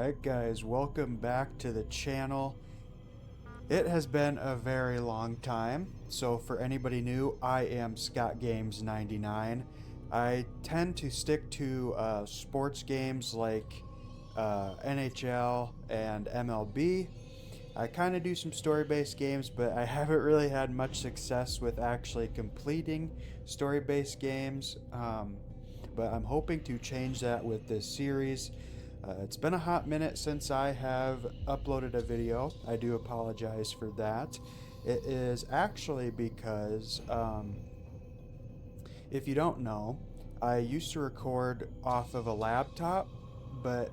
Alright guys, welcome back to the channel. It has been a very long time, so for anybody new, I am ScottGames99. I tend to stick to sports games like NHL and MLB. I kind of do some story-based games, but I haven't really had much success with actually completing story-based games. But I'm hoping to change that with this series. It's been a hot minute since I have uploaded a video. I do apologize for that. It is actually because, if you don't know, I used to record off of a laptop, but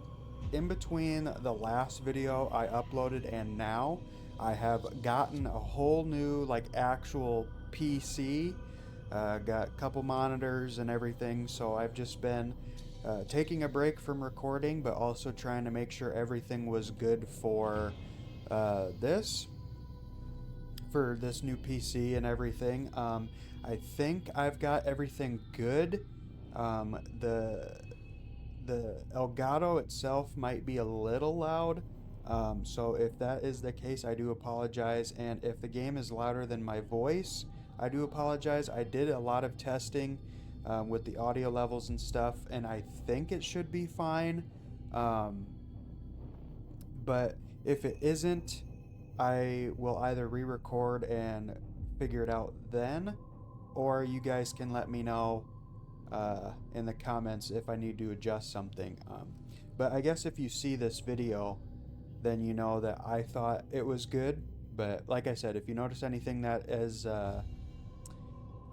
in between the last video I uploaded and now, I have gotten a whole new, actual PC. Got a couple monitors and everything, so I've just been taking a break from recording, but also trying to make sure everything was good for this new PC and everything. I think I've got everything good. The Elgato itself might be a little loud, so if that is the case, I do apologize. And if the game is louder than my voice, I do apologize. I did a lot of testing with the audio levels and stuff, and I think it should be fine. But if it isn't, I will either re-record and figure it out then, or you guys can let me know in the comments if I need to adjust something. But I guess if you see this video, then you know that I thought it was good. But like I said, if you notice anything that is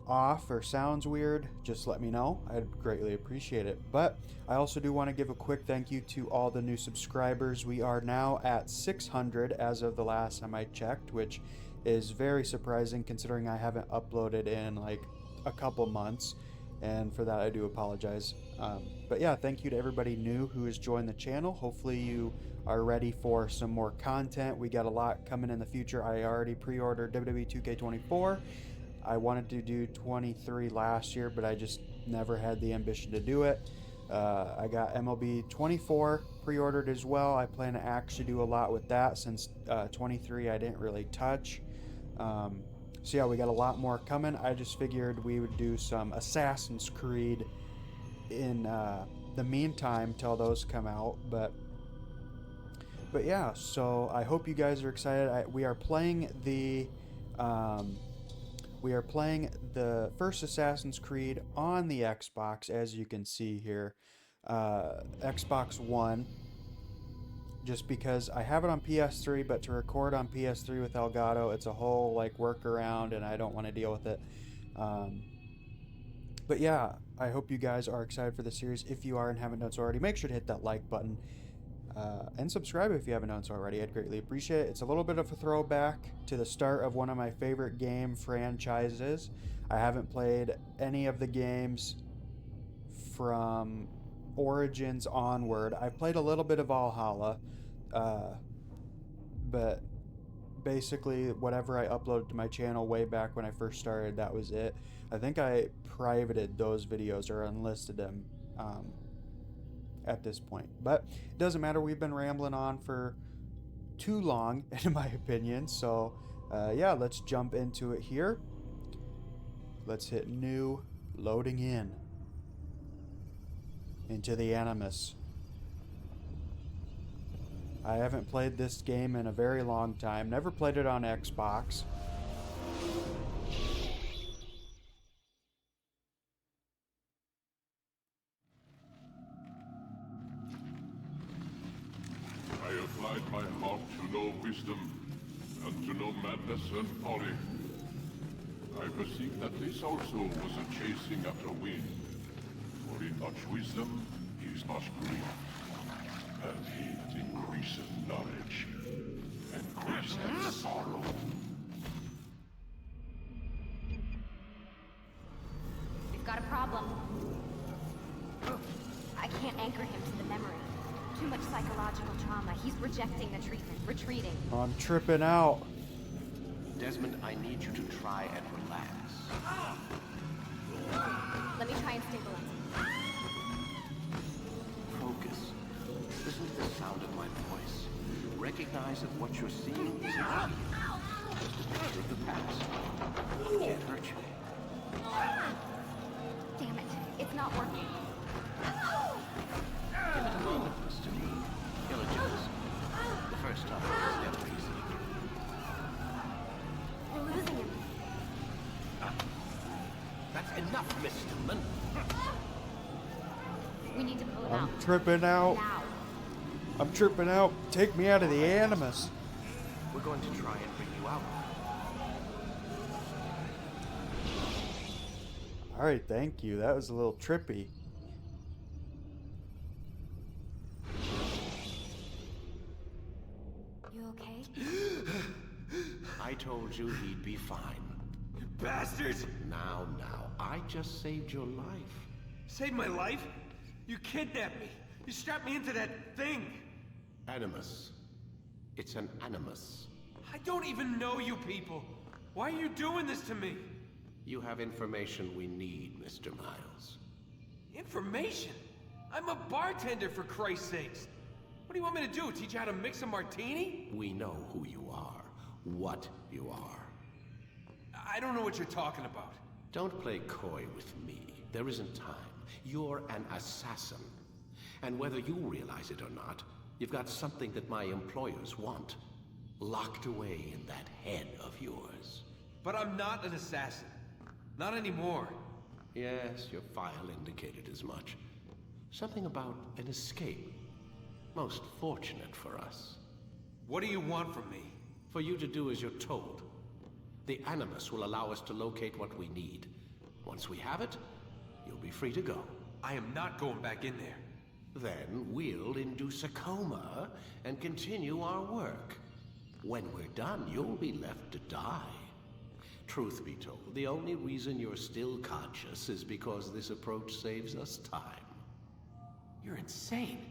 off or sounds weird, just let me know. I'd greatly appreciate it. But I also do want to give a quick thank you to all the new subscribers. We are now at 600 as of the last time I checked, which is very surprising considering I haven't uploaded in like a couple months, and for that I do apologize. But yeah, thank you to everybody new who has joined the channel. Hopefully you are ready for some more content. We got a lot coming in the future. I already pre-ordered WWE 2K24. I wanted to do 23 last year, but I just never had the ambition to do it. I got MLB 24 pre-ordered as well. I plan to actually do a lot with that since 23 I didn't really touch. So yeah, we got a lot more coming. I just figured we would do some Assassin's Creed in the meantime till those come out. But yeah, so I hope you guys are excited. We are playing the first Assassin's Creed on the Xbox, as you can see here, Xbox One, just because I have it on PS3, but to record on PS3 with Elgato, it's a whole workaround, and I don't want to deal with it. But yeah, I hope you guys are excited for the series. If you are and haven't done so already, make sure to hit that like button. And subscribe if you haven't done so already. I'd greatly appreciate it. It's a little bit of a throwback to the start of one of my favorite game franchises. I haven't played any of the games from Origins onward. I've played a little bit of Valhalla, but basically whatever I uploaded to my channel way back when I first started, that was it. I think I privated those videos or unlisted them at this point, but it doesn't matter. We've been rambling on for too long in my opinion, so yeah, let's jump into it here. Let's hit new, loading into the Animus. I haven't played this game in a very long time, never played it on Xbox. I applied my heart to know wisdom, and to know madness and folly. I perceived that this also was a chasing after wind. For in much wisdom is much grief, and he that increaseth knowledge increaseth sorrow. We've got a problem. I can't anchor him to the memory. Too much psychological trauma. He's rejecting the treatment, retreating. I'm tripping out. Desmond, I need you to try and relax. Let me try and stabilize him. Focus. This Listen to the sound of my voice. Recognize that what you're seeing isn't real. Just a picture of the past. It can't hurt you. Damn it, it's not working. Give it a moment, Mr. Lee. You'll adjust. The first time is never easy. We're losing him. That's enough, Miss Stillman. We need to pull him I'm out. tripping out. Now. I'm tripping out. Take me out of the Animus. We're going to try and bring you out. Alright, thank you. That was a little trippy. You okay? I told you he'd be fine. You bastards! Now, I just saved your life. Saved my life? You kidnapped me. You strapped me into that thing. Animus. It's an animus. I don't even know you people. Why are you doing this to me? You have information we need, Mr. Miles. Information? I'm a bartender, for Christ's sakes. What do you want me to do? Teach you how to mix a martini? We know who you are, what you are. I don't know what you're talking about. Don't play coy with me. There isn't time. You're an assassin. And whether you realize it or not, you've got something that my employers want. Locked away in that head of yours. But I'm not an assassin. Not anymore. Yes, your file indicated as much. Something about an escape. Most fortunate for us. What do you want from me? For you to do as you're told. The Animus will allow us to locate what we need. Once we have it, you'll be free to go. I am not going back in there. Then we'll induce a coma and continue our work. When we're done, you'll be left to die. Truth be told, the only reason you're still conscious is because this approach saves us time. You're insane.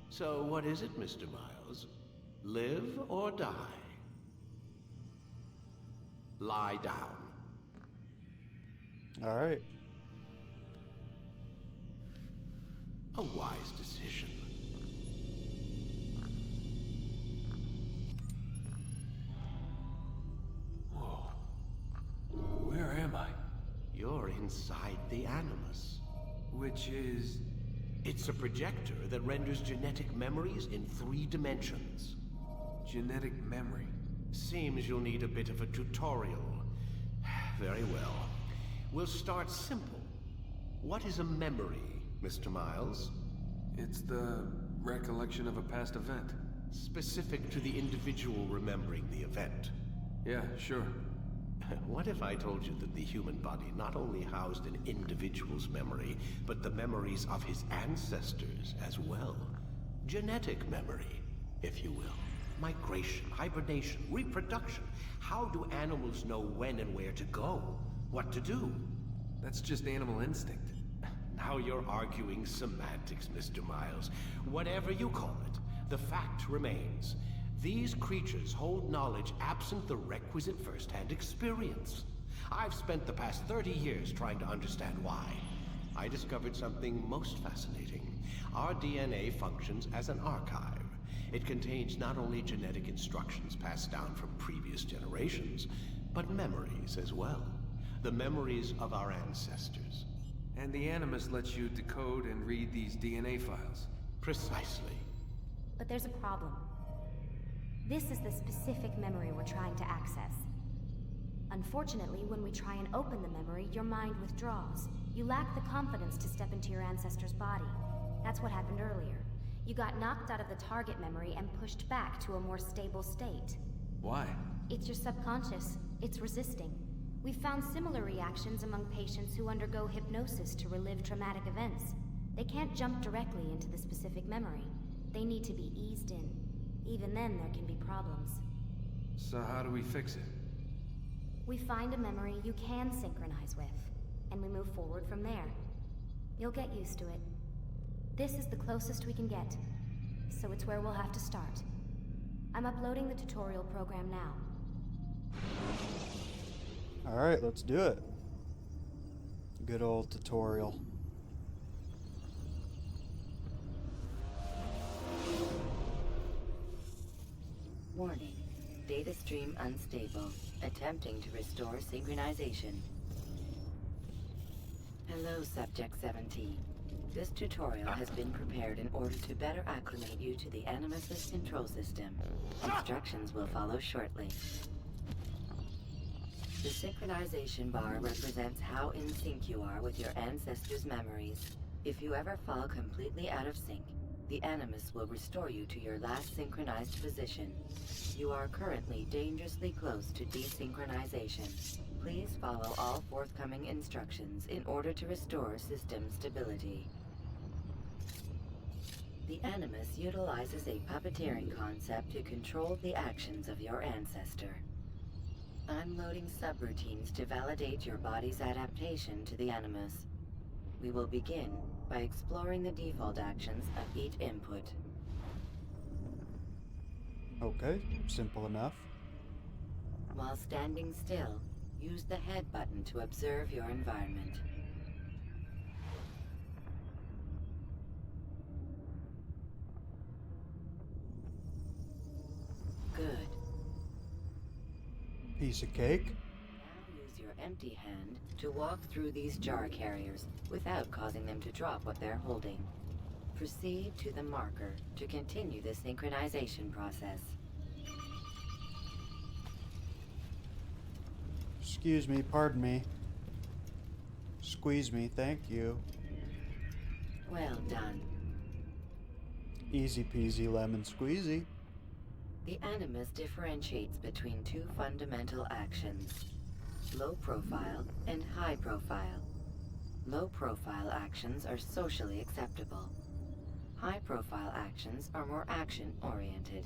So what is it, Mr. Miles? Live or die? Lie down. Alright. A wise decision. Whoa. Where am I? You're inside the Animus. Which is... It's a projector that renders genetic memories in 3 dimensions. genetic memory. Seems you'll need a bit of a tutorial. Very well. We'll start simple. What is a memory, Mr. Miles? It's the recollection of a past event. Specific to the individual remembering the event. Yeah, sure. What if I told you that the human body not only housed an individual's memory, but the memories of his ancestors as well? Genetic memory, if you will. Migration, hibernation, reproduction. How do animals know when and where to go? What to do? That's just animal instinct. Now you're arguing semantics, Mr. Miles. Whatever you call it, the fact remains. These creatures hold knowledge absent the requisite first-hand experience. I've spent the past 30 years trying to understand why. I discovered something most fascinating. Our DNA functions as an archive. It contains not only genetic instructions passed down from previous generations, but memories as well. The memories of our ancestors. And the Animus lets you decode and read these DNA files. Precisely. But there's a problem. This is the specific memory we're trying to access. Unfortunately, when we try and open the memory, your mind withdraws. You lack the confidence to step into your ancestor's body. That's what happened earlier. You got knocked out of the target memory and pushed back to a more stable state. Why? It's your subconscious. It's resisting. We've found similar reactions among patients who undergo hypnosis to relive traumatic events. They can't jump directly into the specific memory. They need to be eased in. Even then, there can be problems. So how do we fix it? We find a memory you can synchronize with, and we move forward from there. You'll get used to it. This is the closest we can get, so it's where we'll have to start. I'm uploading the tutorial program now. Alright, let's do it. Good old tutorial. Warning. Data stream unstable. Attempting to restore synchronization. Hello, Subject 17. This tutorial has been prepared in order to better acclimate you to the Animus' control system. Instructions will follow shortly. The synchronization bar represents how in sync you are with your ancestors' memories. If you ever fall completely out of sync, the Animus will restore you to your last synchronized position. You are currently dangerously close to desynchronization. Please follow all forthcoming instructions in order to restore system stability. The Animus utilizes a puppeteering concept to control the actions of your ancestor. I'm loading subroutines to validate your body's adaptation to the Animus. We will begin by exploring the default actions of each input. Okay, simple enough. While standing still, use the head button to observe your environment. Good. Piece of cake. Now use your empty hand to walk through these jar carriers without causing them to drop what they're holding. Proceed to the marker to continue the synchronization process. Excuse me, pardon me. Squeeze me, thank you. Well done. Easy peasy lemon squeezy. The Animus differentiates between two fundamental actions: low profile and high profile. Low profile actions are socially acceptable. High profile actions are more action oriented.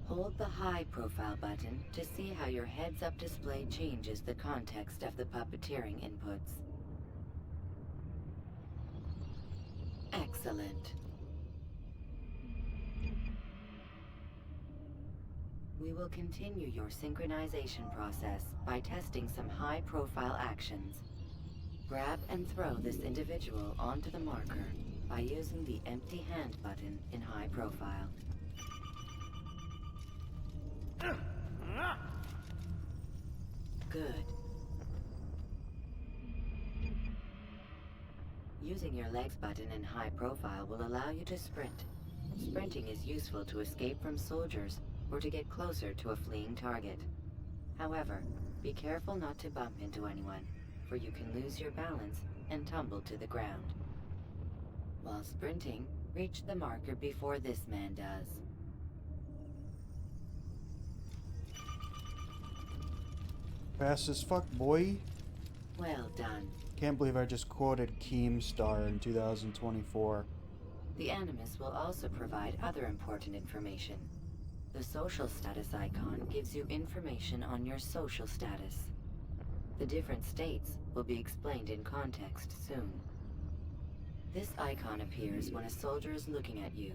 Hold the high profile button to see how your heads-up display changes the context of the puppeteering inputs. Excellent. We will continue your synchronization process by testing some high-profile actions. Grab and throw this individual onto the marker by using the empty hand button in high profile. Good. Using your legs button in high profile will allow you to sprint. Sprinting is useful to escape from soldiers or to get closer to a fleeing target. However, be careful not to bump into anyone, for you can lose your balance and tumble to the ground. While sprinting, reach the marker before this man does. Fast as fuck, boy. Well done. Can't believe I just quoted Keemstar in 2024. The Animus will also provide other important information. The social status icon gives you information on your social status. The different states will be explained in context soon. This icon appears when a soldier is looking at you.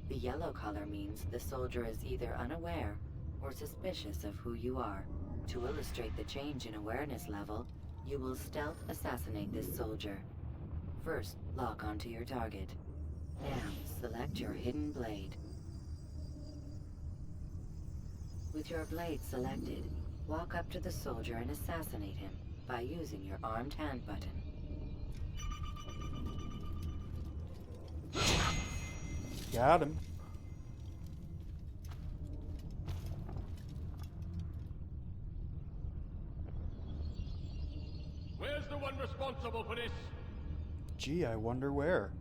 The yellow color means the soldier is either unaware or suspicious of who you are. To illustrate the change in awareness level, you will stealth assassinate this soldier. First, lock onto your target. Now, select your hidden blade. With your blade selected, walk up to the soldier and assassinate him by using your armed hand button. Got him. Where's the one responsible for this? Gee, I wonder where.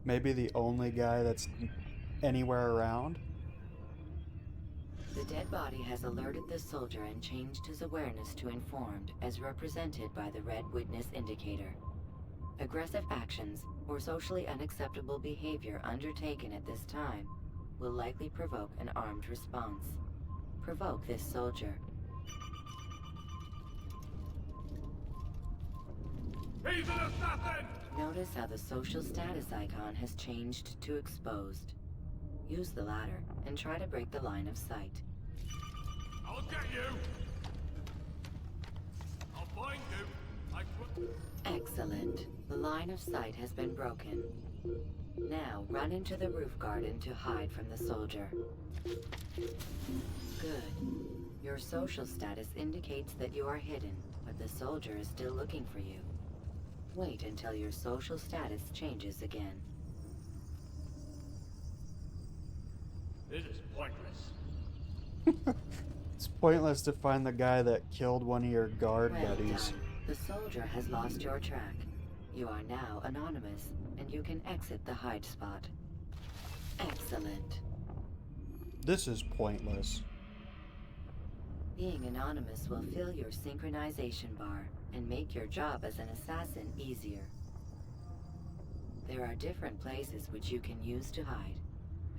Maybe the only guy that's anywhere around? The dead body has alerted the soldier and changed his awareness to informed, as represented by the red witness indicator. Aggressive actions or socially unacceptable behavior undertaken at this time will likely provoke an armed response. Provoke this soldier. He's an assassin! Notice how the social status icon has changed to exposed. Use the ladder and try to break the line of sight. I'll get you! I'll find you! Excellent. The line of sight has been broken. Now run into the roof garden to hide from the soldier. Good. Your social status indicates that you are hidden, but the soldier is still looking for you. Wait until your social status changes again. This is pointless. It's pointless to find the guy that killed one of your guard Well buddies. done. The soldier has lost your track. You are now anonymous, and you can exit the hide spot. Excellent. This is pointless. Being anonymous will fill your synchronization bar and make your job as an assassin easier. There are different places which you can use to hide.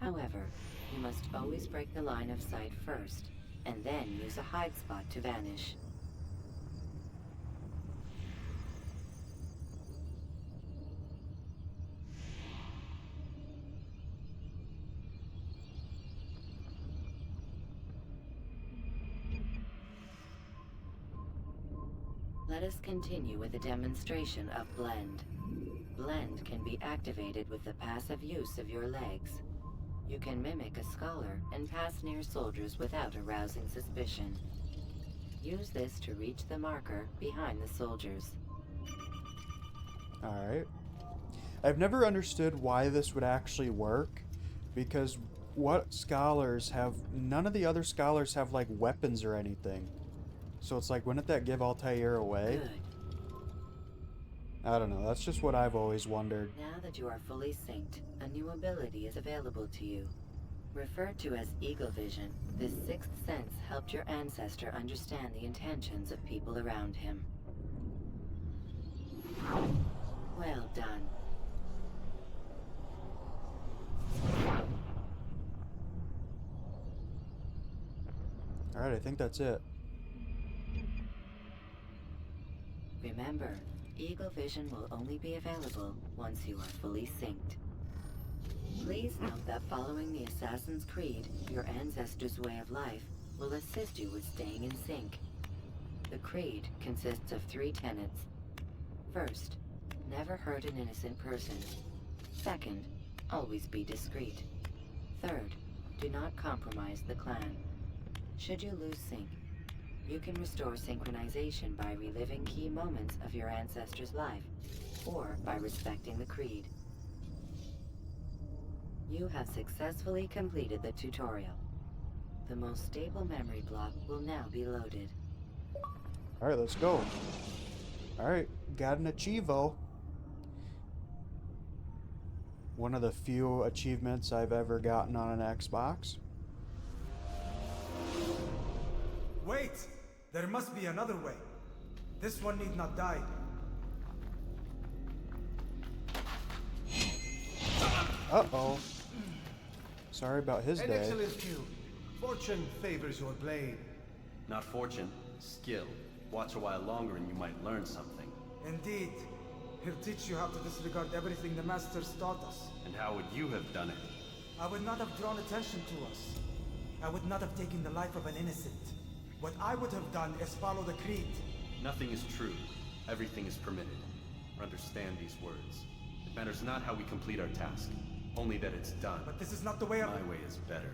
However, you must always break the line of sight first, and then use a hide spot to vanish. Let us continue with a demonstration of Blend. Blend can be activated with the passive use of your legs. You can mimic a scholar and pass near soldiers without arousing suspicion. Use this to reach the marker behind the soldiers. Alright. I've never understood why this would actually work, because what scholars have... None of the other scholars have, like, weapons or anything. So it's like, wouldn't that give Altair away? Good. I don't know, that's just what I've always wondered. Now that you are fully synced, a new ability is available to you. Referred to as Eagle Vision, this sixth sense helped your ancestor understand the intentions of people around him. Well done. Alright, I think that's it. Remember, Eagle Vision will only be available once you are fully synced. Please note that following the Assassin's Creed, your ancestors' way of life will assist you with staying in sync. The Creed consists of 3 tenets. First, never hurt an innocent person. Second, always be discreet. Third, do not compromise the clan. Should you lose sync, you can restore synchronization by reliving key moments of your ancestor's life, or by respecting the Creed. You have successfully completed the tutorial. The most stable memory block will now be loaded. Alright, let's go. Alright, got an achievo. One of the few achievements I've ever gotten on an Xbox. Wait! There must be another way. This one need not die. Uh-oh. Sorry about his An day. excellent kill. Fortune favors your blade. Not fortune, skill. Watch a while longer and you might learn something. Indeed. He'll teach you how to disregard everything the Masters taught us. And how would you have done it? I would not have drawn attention to us. I would not have taken the life of an innocent. What I would have done is follow the Creed. Nothing is true. Everything is permitted. Understand these words. It matters not how we complete our task, only that it's done. But this is not the way of... My way is better.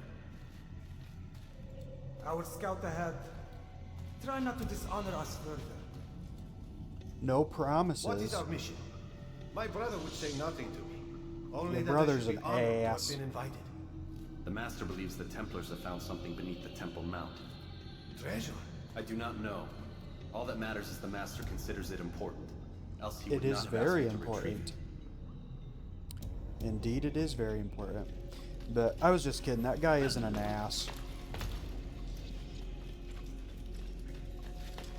Our scout ahead. Try not to dishonor us further. No promises. What is our mission? My brother would say nothing to me. Only Your that brother's I should an be honored to ass. have been invited. The Master believes the Templars have found something beneath the Temple Mount. Treasure? I do not know. All that matters is the Master considers it important. Else he It would is not have very asked me to retrieve important. it. Indeed, it is very important. But I was just kidding. That guy isn't an ass.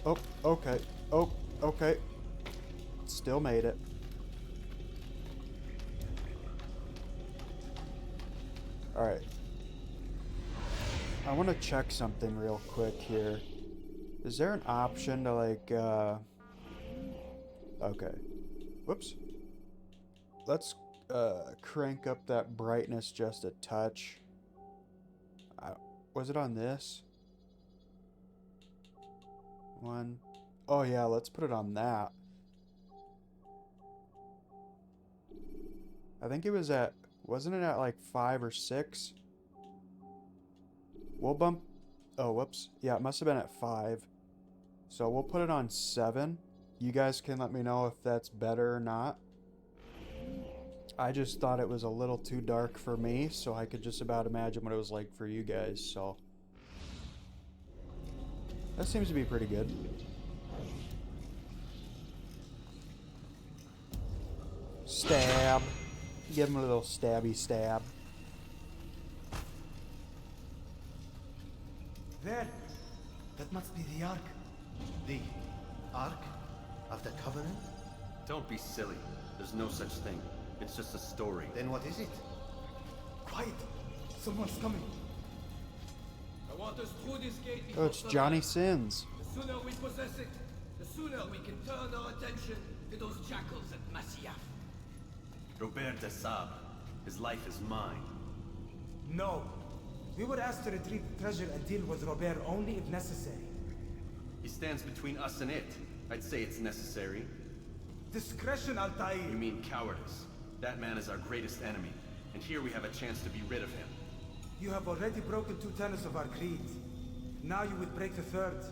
Oh, okay. Oh, okay. Still made it. Alright. I want to check something real quick here. Is there an option to, like, Okay. Whoops. Let's, crank up that brightness just a touch. Was it on this? One. Oh, yeah, let's put it on that. I think it was at, wasn't it at like 5 or 6? We'll bump, oh, whoops. Yeah, it must have been at 5. So we'll put it on 7. You guys can let me know if that's better or not. I just thought it was a little too dark for me, so I could just about imagine what it was like for you guys, so. That seems to be pretty good. Stab. Give him a little stabby stab. There! That must be the Ark. The Ark of the Covenant? Don't be silly. There's no such thing. It's just a story. Then what is it? Quiet! Someone's coming. I want us through this gate Oh, before it's Johnny sunrise. Sins. The sooner we possess it, the sooner we can turn our attention to those jackals at Masyaf. Robert de Sable. His life is mine. No. We were asked to retrieve the treasure and deal with Robert only if necessary. He stands between us and it. I'd say it's necessary. Discretion, Altair! You mean cowardice. That man is our greatest enemy, and here we have a chance to be rid of him. You have already broken 2 tenets of our creed. Now you would break the 3rd.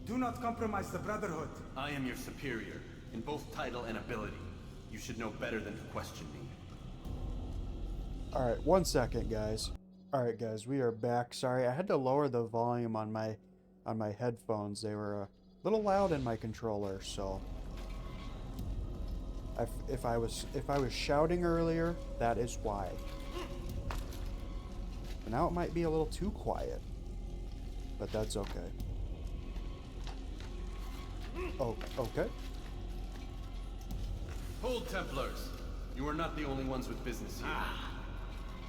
Do not compromise the Brotherhood. I am your superior, in both title and ability. You should know better than to question me. Alright, 1 second, guys. Alright, guys, we are back. Sorry, I had to lower the volume on my headphones. They were a little loud in my controller, so if I was shouting earlier, that is why. But now it might be a little too quiet, but that's okay. Oh, okay. Hold, Templars! You are not the only ones with business here.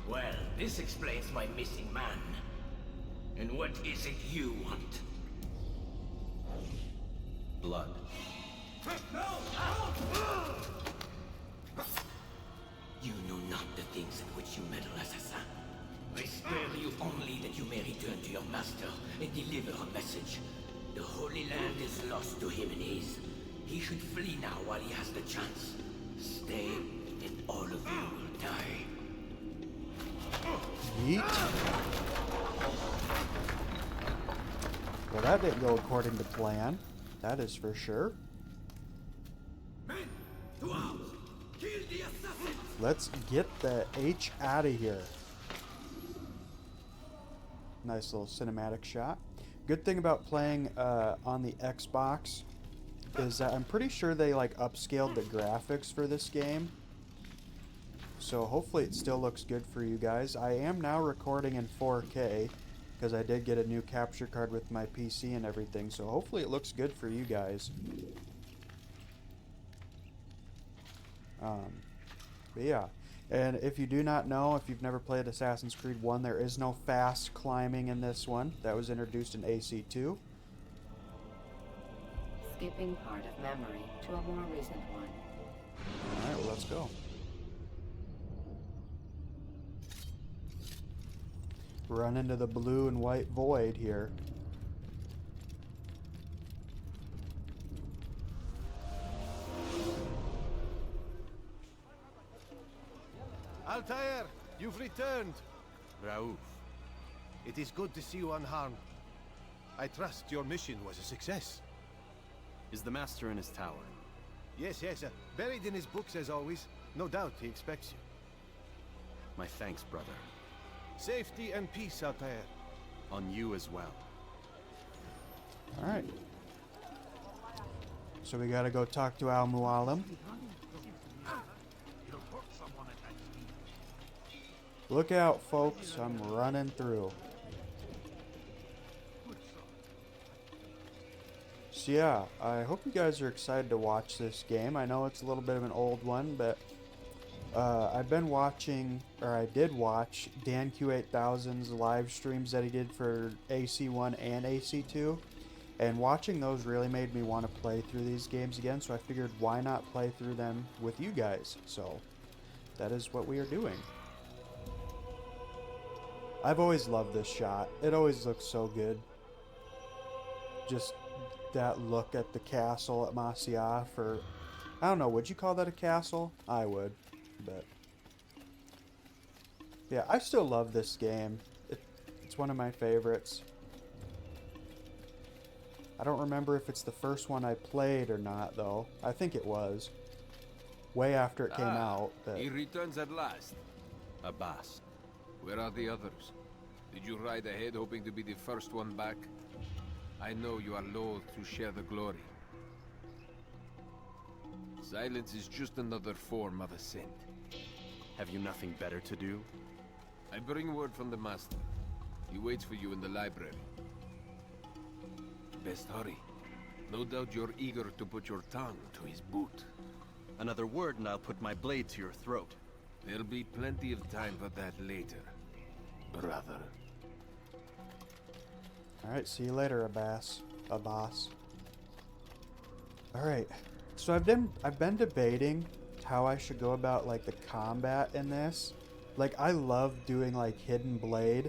Well, this explains my missing man. And what is it you want? Blood. You know not the things in which you meddle, assassin. I spare you only that you may return to your master and deliver a message. The Holy Land is lost to him and his. He should flee now while he has the chance. Stay, and all of you will die. Yeet. Well, that didn't go according to plan. That is for sure. Men, to arms! Kill the assassins! Let's get the H out of here. Nice little cinematic shot. Good thing about playing on the Xbox is that I'm pretty sure they like upscaled the graphics for this game. So hopefully it still looks good for you guys. I am now recording in 4K because I did get a new capture card with my PC and everything. So hopefully it looks good for you guys. But yeah. And if you do not know, if you've never played Assassin's Creed 1, there is no fast climbing in this one. That was introduced in AC2. Skipping part of memory to a more recent one. Alright, well, let's go. Run into the blue and white void here. Altair, you've returned. Raouf, it is good to see you unharmed. I trust your mission was a success. Is the master in his tower? Yes, buried in his books as always. No doubt he expects you. My thanks, brother. Safety and peace, Altair. On you as well. Alright. So we gotta go talk to Al Mualim. Look out, folks. I'm running through. So yeah, I hope you guys are excited to watch this game. I know it's a little bit of an old one, but I've been watching, or I did watch, Dan Q8000's live streams that he did for AC1 and AC2. And watching those really made me want to play through these games again, so I figured why not play through them with you guys. So that is what we are doing. I've always loved this shot. It always looks so good. Just that look at the castle at Masyaf, or I don't know, would you call that a castle? I would, but Yeah, I still love this game. It's one of my favorites. I don't remember if it's the first one I played or not, though. I think it was. Way after it came out. But... He returns at last. Abbas. Where are the others? Did you ride ahead hoping to be the first one back? I know you are loath to share the glory. Silence is just another form of assent. Have you nothing better to do? I bring word from the Master. He waits for you in the library. Best hurry. No doubt you're eager to put your tongue to his boot. Another word and I'll put my blade to your throat. There'll be plenty of time for that later, brother. Alright, see you later, Abbas. Alright, so I've been debating how I should go about, like, the combat in this. Like, I love doing, like, Hidden Blade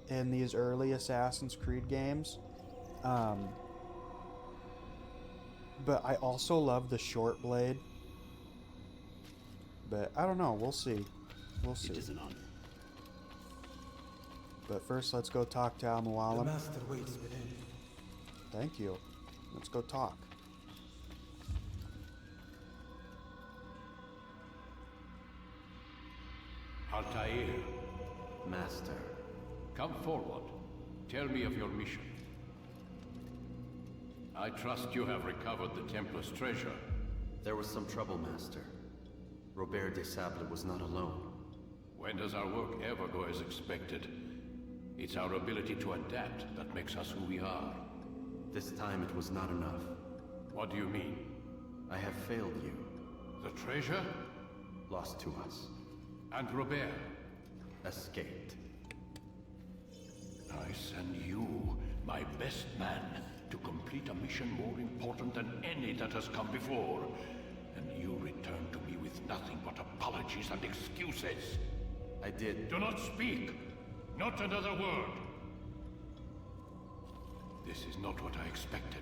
in these early Assassin's Creed games. But I also love the short blade. But I don't know, we'll see. We'll see. It is an honor. But first, let's go talk to The Al-Mualim. master waits within. Thank you. Let's go talk. Altair, Master. come forward. Tell me of your mission. I trust you have recovered the Templar's treasure. There was some trouble, Master. Robert de Sable was not alone. When does our work ever go as expected? It's our ability to adapt that makes us who we are. This time it was not enough. What do you mean? I have failed you. The treasure? Lost to us. And Robert? Escaped. I send you, my best man, to complete a mission more important than any that has come before. And you return to me with nothing but apologies and excuses. I did. Do not speak! Not another word! This is not what I expected.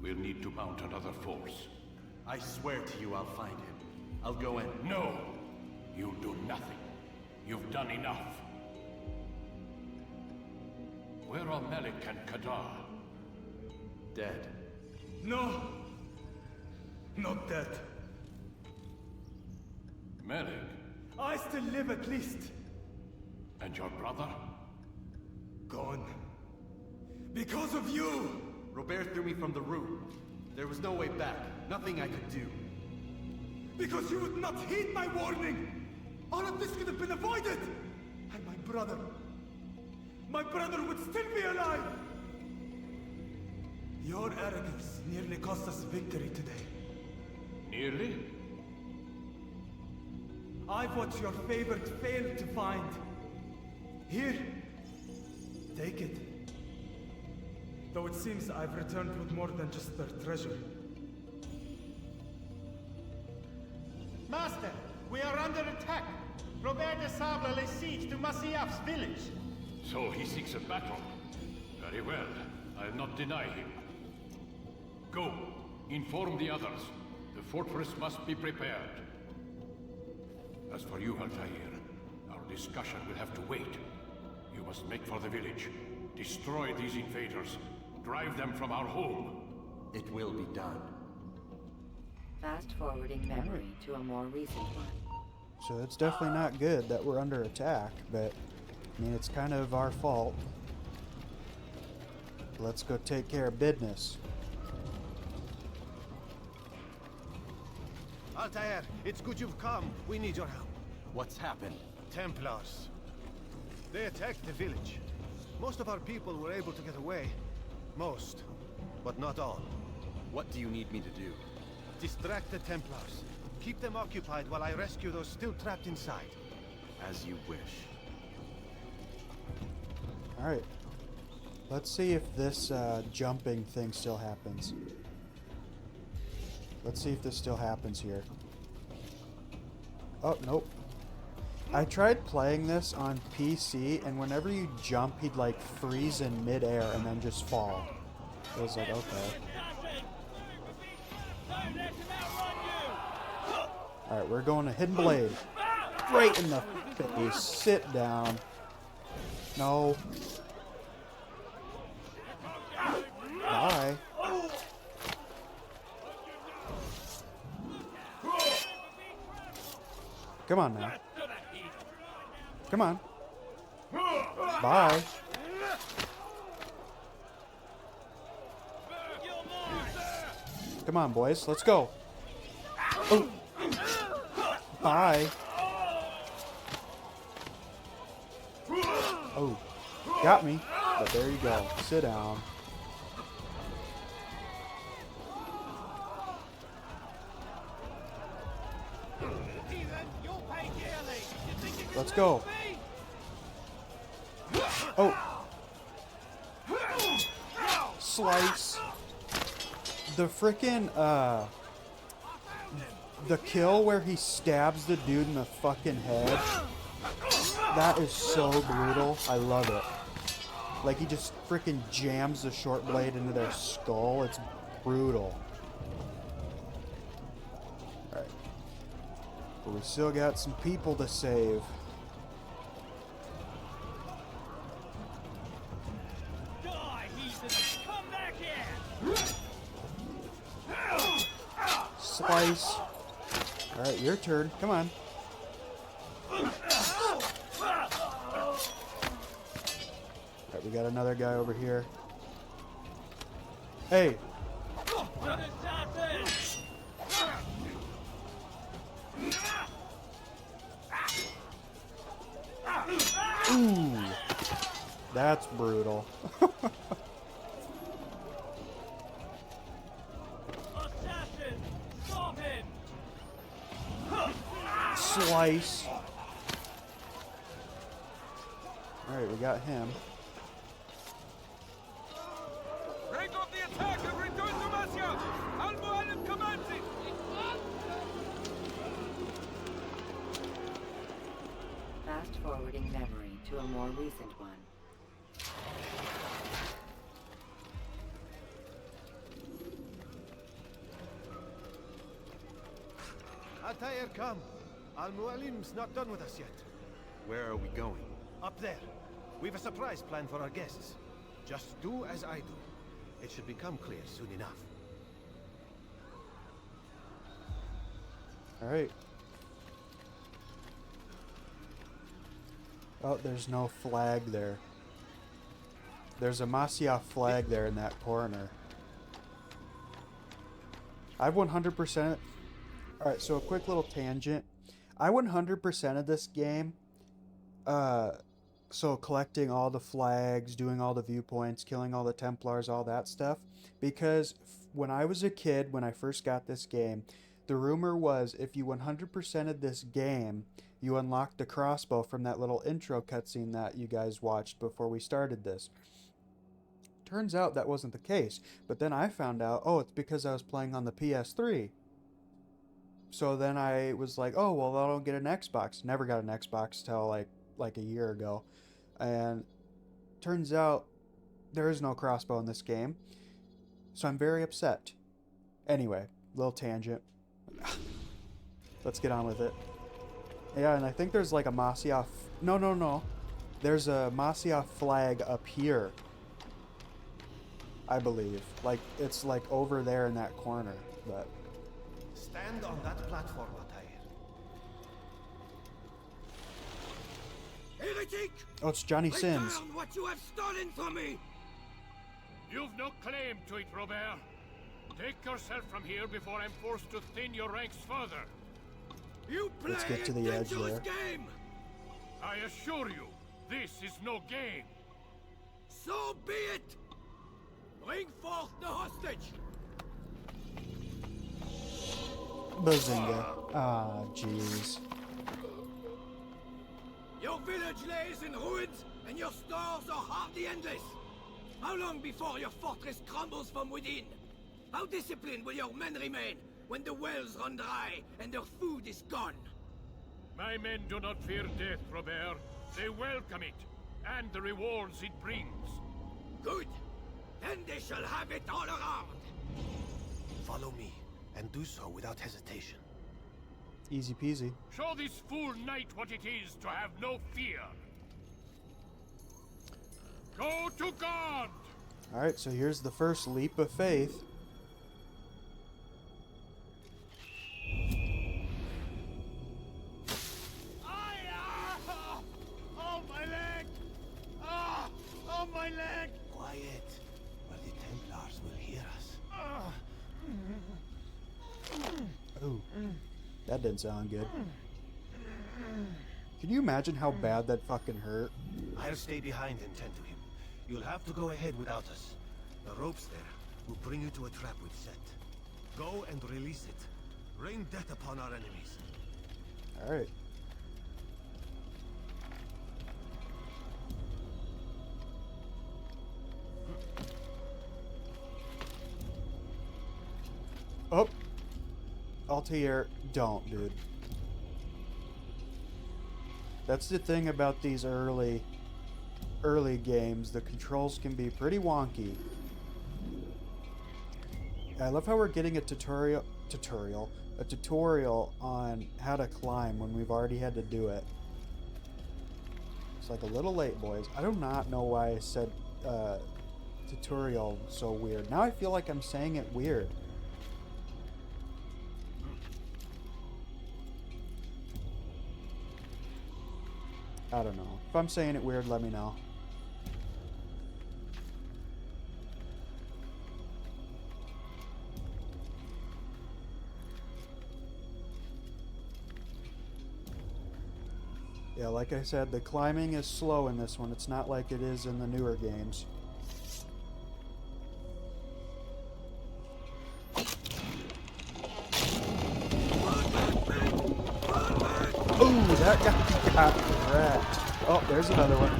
We'll need to mount another force. I swear to you I'll find him. I'll go in. No! You'll do nothing. You've done enough. Where are Malik and Kadar? Dead. No! Not dead. Malik? I still live at least. And your brother? Gone. Because of you! Robert threw me from the roof. There was no way back. Nothing I could do. Because you would not heed my warning! All of this could have been avoided! And my brother would still be alive! Your arrogance nearly cost us victory today. Nearly? I've what your favorite failed to find. Here, take it. Though it seems I've returned with more than just their treasure. Master, we are under attack. Robert de Sable lays siege to Masyaf's village. So he seeks a battle. Very well. I'll not deny him. Go. Inform the others. The fortress must be prepared. As for you, Altair, our discussion will have to wait. You must make for the village. Destroy these invaders. Drive them from our home. It will be done. Fast-forwarding memory to a more recent one. So it's definitely not good that we're under attack, but I mean, it's kind of our fault. Let's go take care of business. Altair, it's good you've come. We need your help. What's happened? Templars. They attacked the village. Most of our people were able to get away. Most, but not all. What do you need me to do? Distract the Templars. Keep them occupied while I rescue those still trapped inside. As you wish. Alright. Let's see if this jumping thing still happens. Let's see if this still happens here. Oh, nope. I tried playing this on PC, and whenever you jump, he'd like freeze in midair and then just fall. It was like, okay. Alright, we're going to Hidden Blade. Right in the face. Sit down. No. Bye. Come on now. Come on. Bye. Come on, boys. Let's go. Oh. Bye. Oh. Got me. But there you go. Sit down. Let's go. Oh. Slice. The frickin', the kill where he stabs the dude in the fucking head. That is so brutal. I love it. Like, he just frickin' jams the short blade into their skull. It's brutal. Alright. But we still got some people to save. Slice. Alright, your turn. Come on. Alright, we got another guy over here. Hey! Ooh! That's brutal. Slice. Alright, we got him. Break off the attack and return to Masya! Al-Mu'allim commands it! Fast forwarding memory to a more recent one. Altair, come. Al-Mu'allim's not done with us yet. Where are we going? Up there. We've a surprise plan for our guests. Just do as I do. It should become clear soon enough. Alright. Oh, there's no flag there. There's a Masyaf flag there in that corner. I've 100%. Alright, so a quick little tangent. I 100% of this game. So collecting all the flags, doing all the viewpoints, killing all the Templars, all that stuff. Because when I was a kid, when I first got this game, the rumor was if you 100% of this game, you unlocked the crossbow from that little intro cutscene that you guys watched before we started this. Turns out that wasn't the case. But then I found out, oh, it's because I was playing on the PS3. So then I was like, oh, well, I don't get an Xbox. Never got an Xbox till like a year ago. And turns out there is no crossbow in this game. So I'm very upset. Anyway, little tangent. Let's get on with it. Yeah, and I think there's like a Masyaf... No. There's a Masyaf flag up here. I believe. Like, it's like over there in that corner. But... Stand on that platform, Altair. Heretic! Oh, it's Johnny Sins. Return what you have stolen from me! You've no claim to it, Robert. Take yourself from here before I'm forced to thin your ranks further. You play Let's get to a the edge dangerous there. game! I assure you, this is no game. So be it! Bring forth the hostage! Bazinga. Ah, jeez. Your village lays in ruins, and your stores are hardly endless. How long before your fortress crumbles from within? How disciplined will your men remain when the wells run dry and their food is gone? My men do not fear death, Robert. They welcome it, and the rewards it brings. Good. Then they shall have it all around. Follow me, and do so without hesitation. Easy peasy. Show this fool knight what it is to have no fear. Go to God! Alright, so here's the first leap of faith. Oh, my leg! Ah! Oh, my leg! Quiet, or the Templars will hear us. Ooh, that didn't sound good. Can you imagine how bad that fucking hurt? I'll stay behind and tend to him. You'll have to go ahead without us. The ropes there will bring you to a trap we've set. Go and release it. Rain death upon our enemies. Alright. Oh! Altair, don't, dude. That's the thing about these early games. The controls can be pretty wonky. I love how we're getting a tutorial on how to climb when we've already had to do it. It's like a little late, boys. I do not know why I said tutorial so weird. Now I feel like I'm saying it weird. I don't know. If I'm saying it weird, let me know. Yeah, like I said, the climbing is slow in this one. It's not like it is in the newer games. Ooh, that got wrecked. Oh, there's another one.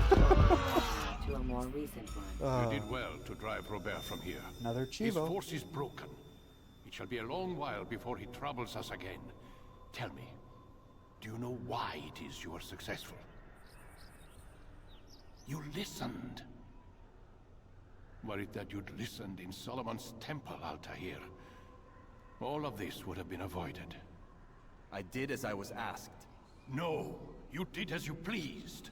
To a more recent one. You did well to drive Robert from here. Another His Chivo. force is broken. It shall be a long while before he troubles us again. Tell me, do you know why it is you were successful? You listened. Were it that you'd listened in Solomon's temple, Altair, all of this would have been avoided. I did as I was asked. No, you did as you pleased.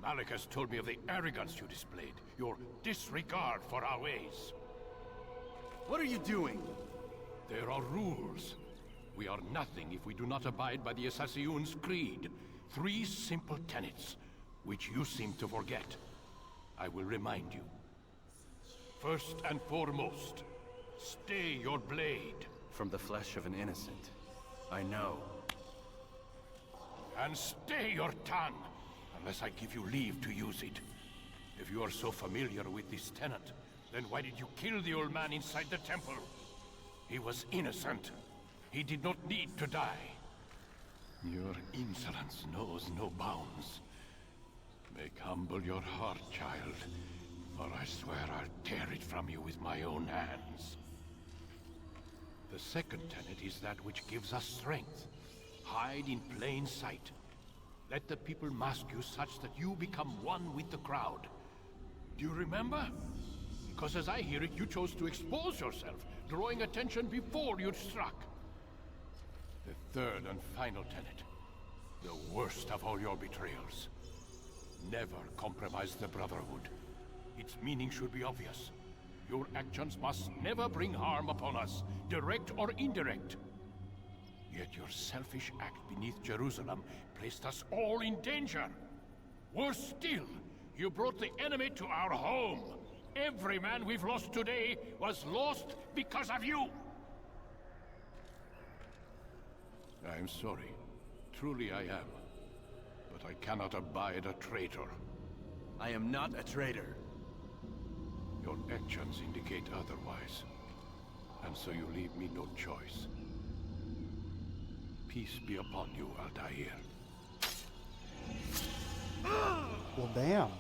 Malik has told me of the arrogance you displayed, your disregard for our ways. What are you doing? There are rules. We are nothing if we do not abide by the AssassinsCreed. 3 simple tenets, which you seem to forget. I will remind you. First and foremost, stay your blade. From the flesh of an innocent. I know. And stay your tongue, unless I give you leave to use it. If you are so familiar with this tenet, then why did you kill the old man inside the temple? He was innocent. He did not need to die. Your insolence knows no bounds. Make humble your heart, child, or I swear I'll tear it from you with my own hands. The second tenet is that which gives us strength. Hide in plain sight. Let the people mask you such that you become one with the crowd. Do you remember? Because as I hear it, you chose to expose yourself, drawing attention before you'd struck. The third and final tenet. The worst of all your betrayals. Never compromise the Brotherhood. Its meaning should be obvious. Your actions must never bring harm upon us, direct or indirect. Yet your selfish act beneath Jerusalem placed us all in danger. Worse still, you brought the enemy to our home. Every man we've lost today was lost because of you. I'm sorry. Truly I am. But I cannot abide a traitor. I am not a traitor. Your actions indicate otherwise. And so you leave me no choice. Peace be upon you, Altair. Well, damn.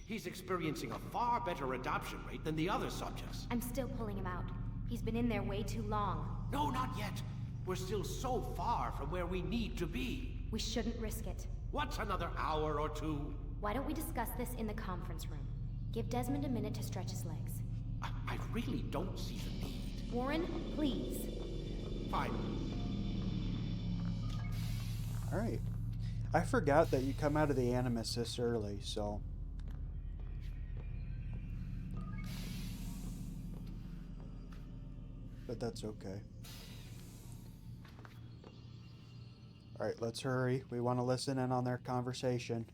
He's experiencing a far better adoption rate than the other subjects. I'm still pulling him out. He's been in there way too long. No, not yet. We're still so far from where we need to be. We shouldn't risk it. What's another hour or two? Why don't we discuss this in the conference room? Give Desmond a minute to stretch his legs. I really don't see the need. Warren, please. Fine. Alright. I forgot that you come out of the Animus this early, so... But that's okay. Alright, let's hurry. We want to listen in on their conversation.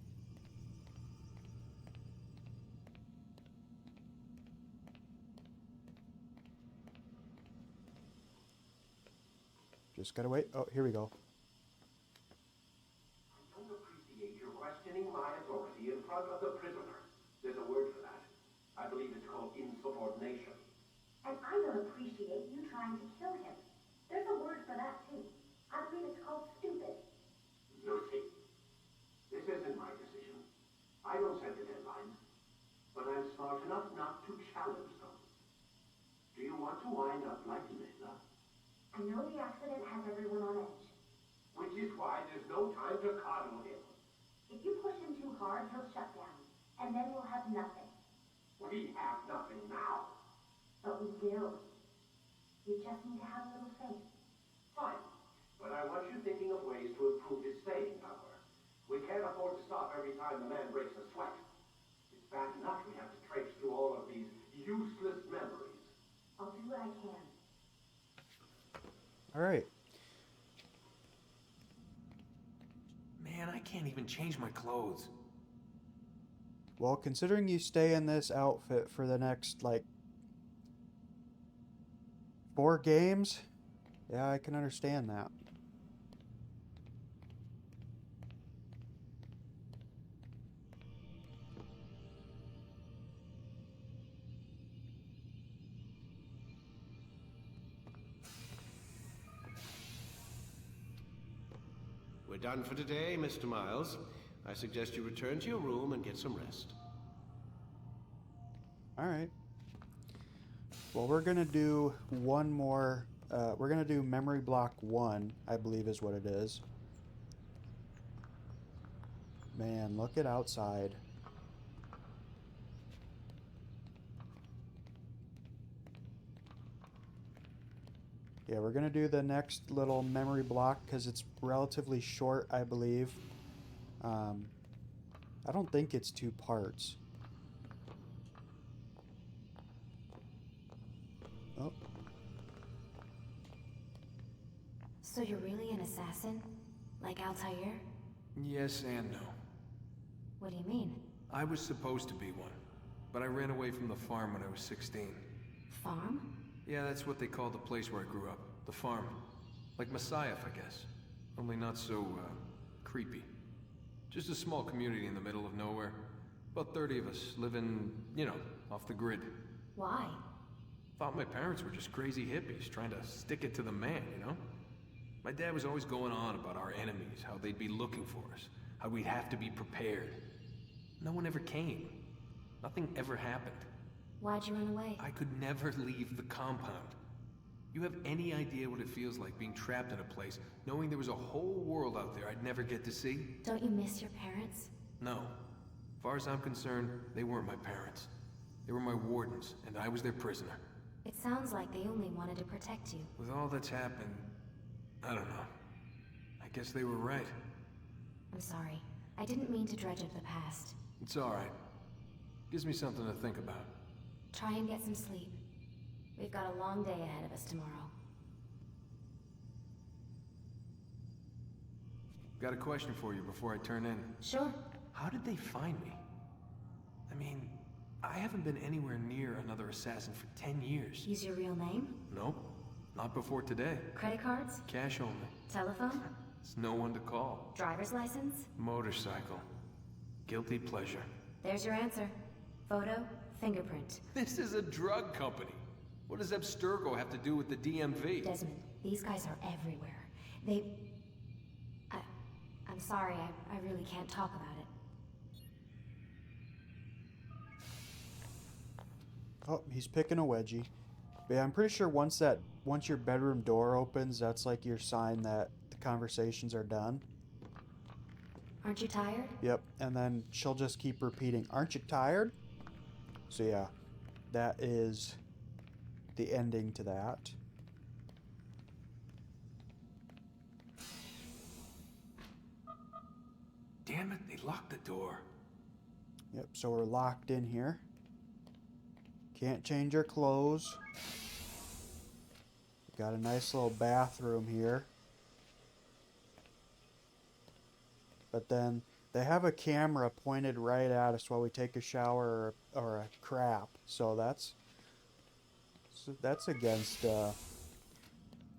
Just gotta wait. Oh, here we go. I don't appreciate you questioning my authority in front of the prisoner. There's a word for that. I believe it's called insubordination. And I don't appreciate you trying to kill him. There's a word for that, too. I believe it's called stupid. Lucy, this isn't my decision. I don't set the deadlines. But I'm smart enough not to challenge them. Do you want to wind up like Layla? I know the accident has everyone on edge. Which is why there's no time to coddle him. If you push him too hard, he'll shut down. And then we'll have nothing. We have nothing now. But we will. You just need to have a little faith. Fine. But I want you thinking of ways to improve his staying power. We can't afford to stop every time the man breaks a sweat. It's bad enough we have to traipse through all of these useless memories. I'll do what I can. Alright. Man, I can't even change my clothes. Well, considering you stay in this outfit for the next, like, 4 games, yeah, I can understand that. We're done for today, Mr. Miles. I suggest you return to your room and get some rest. Alright. Well, we're going to do one more. We're going to do memory block 1, I believe is what it is. Man, look at outside. Yeah, we're going to do the next little memory block because it's relatively short, I believe. I don't think it's 2 parts. Oh. So you're really an assassin? Like Altair? Yes and no. What do you mean? I was supposed to be one, but I ran away from the farm when I was 16. Farm? Yeah, that's what they called the place where I grew up. The farm. Like Messiah, I guess. Only not so, creepy. Just a small community in the middle of nowhere. About 30 of us living, you know, off the grid. Why? Thought my parents were just crazy hippies trying to stick it to the man, you know? My dad was always going on about our enemies, how they'd be looking for us, how we'd have to be prepared. No one ever came. Nothing ever happened. Why'd you run away? I could never leave the compound. You have any idea what it feels like being trapped in a place, knowing there was a whole world out there I'd never get to see? Don't you miss your parents? No. As far as I'm concerned, they weren't my parents. They were my wardens, and I was their prisoner. It sounds like they only wanted to protect you. With all that's happened, I don't know. I guess they were right. I'm sorry. I didn't mean to dredge up the past. It's alright. Gives me something to think about. Try and get some sleep. We've got a long day ahead of us tomorrow. Got a question for you before I turn in. Sure. How did they find me? I mean, I haven't been anywhere near another assassin for 10 years. Use your real name? Nope. Not before today. Credit cards? Cash only. Telephone? There's no one to call. Driver's license? Motorcycle. Guilty pleasure. There's your answer. Photo, fingerprint. This is a drug company. What does Abstergo have to do with the DMV? Desmond, these guys are everywhere. I'm sorry, I really can't talk about it. Oh, he's picking a wedgie. But yeah, I'm pretty sure once your bedroom door opens, that's like your sign that the conversations are done. Aren't you tired? Yep, and then she'll just keep repeating, "Aren't you tired?" So yeah, that is the ending to that. Damn it, they locked the door. Yep, so we're locked in here. Can't change our clothes. Got a nice little bathroom here. But then they have a camera pointed right at us while we take a shower or a crap. So that's against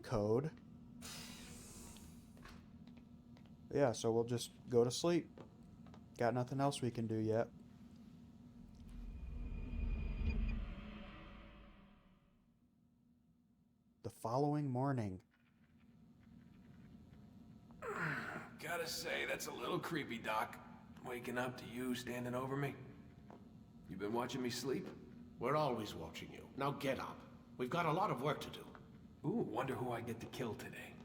code. Yeah, so we'll just go to sleep. Got nothing else we can do yet. The following morning. Gotta say, that's a little creepy, Doc. Waking up to you standing over me. You been watching me sleep? We're always watching you. Now get up. We've got a lot of work to do. Ooh, wonder who I get to kill today.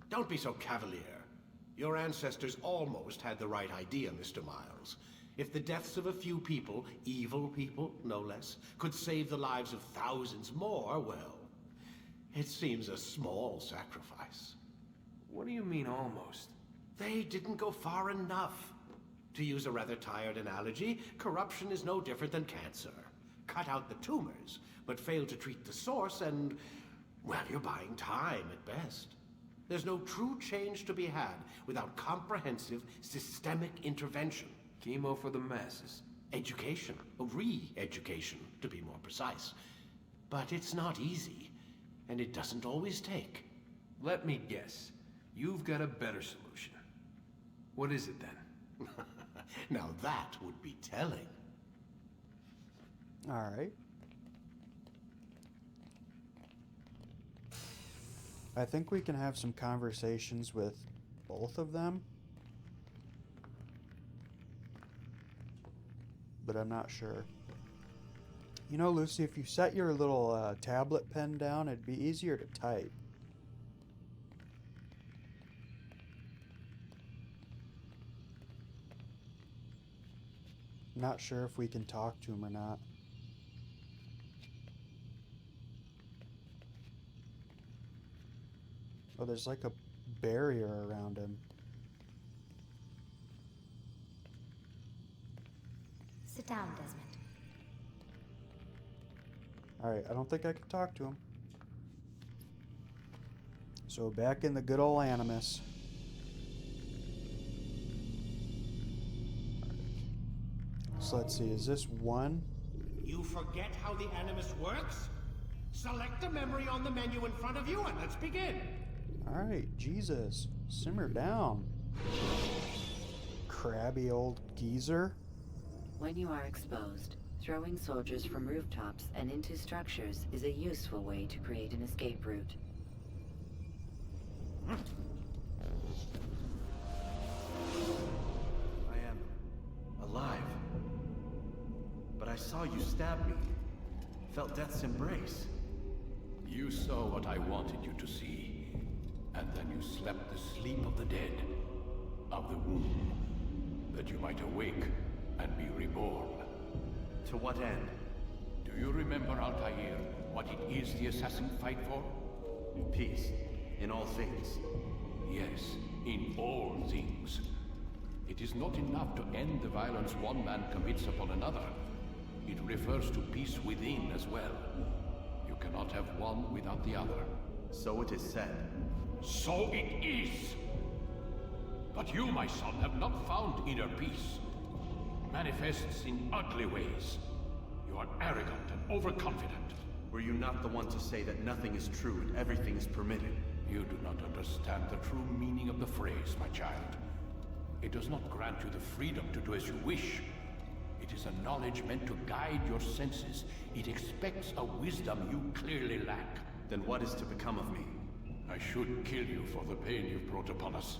Don't be so cavalier. Your ancestors almost had the right idea, Mr. Miles. If the deaths of a few people, evil people, no less, could save the lives of thousands more, well, it seems a small sacrifice. What do you mean, almost? They didn't go far enough. To use a rather tired analogy, corruption is no different than cancer. Cut out the tumors, but fail to treat the source and, well, you're buying time at best. There's no true change to be had without comprehensive, systemic intervention. Chemo for the masses. Education, re-education, to be more precise. But it's not easy, and it doesn't always take. Let me guess. You've got a better solution. What is it then? Now that would be telling. All right. I think we can have some conversations with both of them. But I'm not sure. You know, Lucy, if you set your little tablet pen down, it'd be easier to type. Not sure if we can talk to him or not. Oh, there's like a barrier around him. Sit down, Desmond. Alright, I don't think I can talk to him. So back in the good old Animus. So let's see, is this one? You forget how the Animus works? Select a memory on the menu in front of you and let's begin. Alright, Jesus. Simmer down. Crabby old geezer. When you are exposed, throwing soldiers from rooftops and into structures is a useful way to create an escape route. I am alive. But I saw you stab me. Felt death's embrace. You saw what I wanted you to see, and then you slept the sleep of the dead, of the womb, that you might awake and be reborn. To what end? Do you remember, Altair, what it is the assassins fight for? Peace. In all things. Yes, in all things. It is not enough to end the violence one man commits upon another. It refers to peace within as well. You cannot have one without the other. So it is said. So it is! But you, my son, have not found inner peace. Manifests in ugly ways. You are arrogant and overconfident. Were you not the one to say that nothing is true and everything is permitted? You do not understand the true meaning of the phrase, my child. It does not grant you the freedom to do as you wish. It is a knowledge meant to guide your senses. It expects a wisdom you clearly lack. Then what is to become of me? I should kill you for the pain you've brought upon us.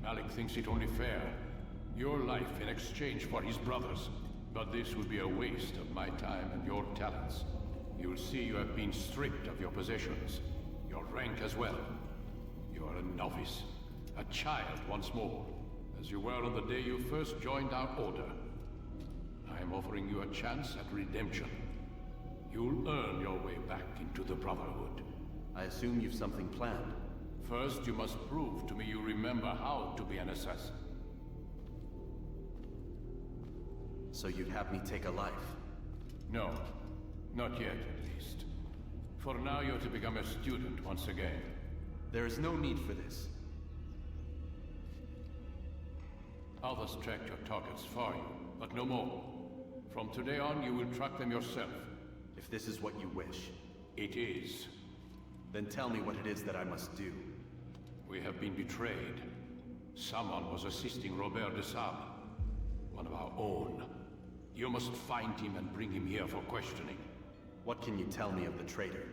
Malik thinks it only fair. Your life in exchange for his brother's. But this would be a waste of my time and your talents. You'll see you have been stripped of your possessions. Your rank as well. You are a novice. A child once more. as you were on the day you first joined our order. I am offering you a chance at redemption. You'll earn your way back into the Brotherhood. I assume you've something planned. First, you must prove to me you remember how to be an assassin. So you'd have me take a life? No, not yet at least. For now, you're to become a student once again. There is no need for this. Others tracked your targets for you, but no more. From today on, you will track them yourself. If this is what you wish. It is. Then tell me what it is that I must do. We have been betrayed. Someone was assisting Robert de Sable, one of our own. You must find him and bring him here for questioning. What can you tell me of the traitor?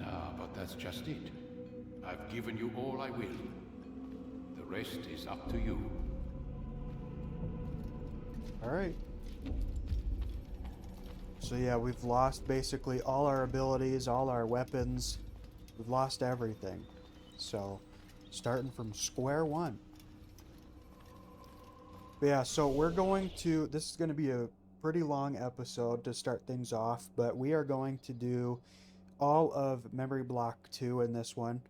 Ah, but that's just it. I've given you all I will. The rest is up to you. Alright. So yeah, we've lost basically all our abilities, all our weapons. We've lost everything. So, starting from square one. But yeah, so we're going to... This is going to be a pretty long episode to start things off, but we are going to do all of Memory Block 2 in this one.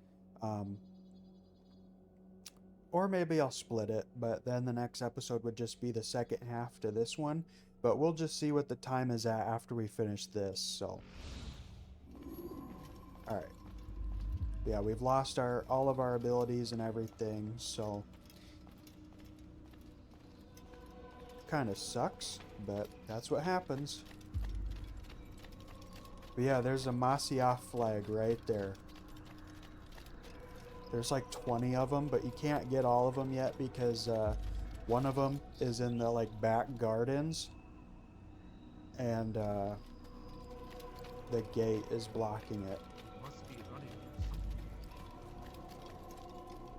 Or maybe I'll split it, but then the next episode would just be the second half to this one. But we'll just see what the time is at after we finish this, so. Alright. Yeah, we've lost all of our abilities and everything, so. Kind of sucks, but that's what happens. But yeah, there's a Masyaf flag right there. There's like 20 of them, but you can't get all of them yet because one of them is in the like back gardens, and the gate is blocking it.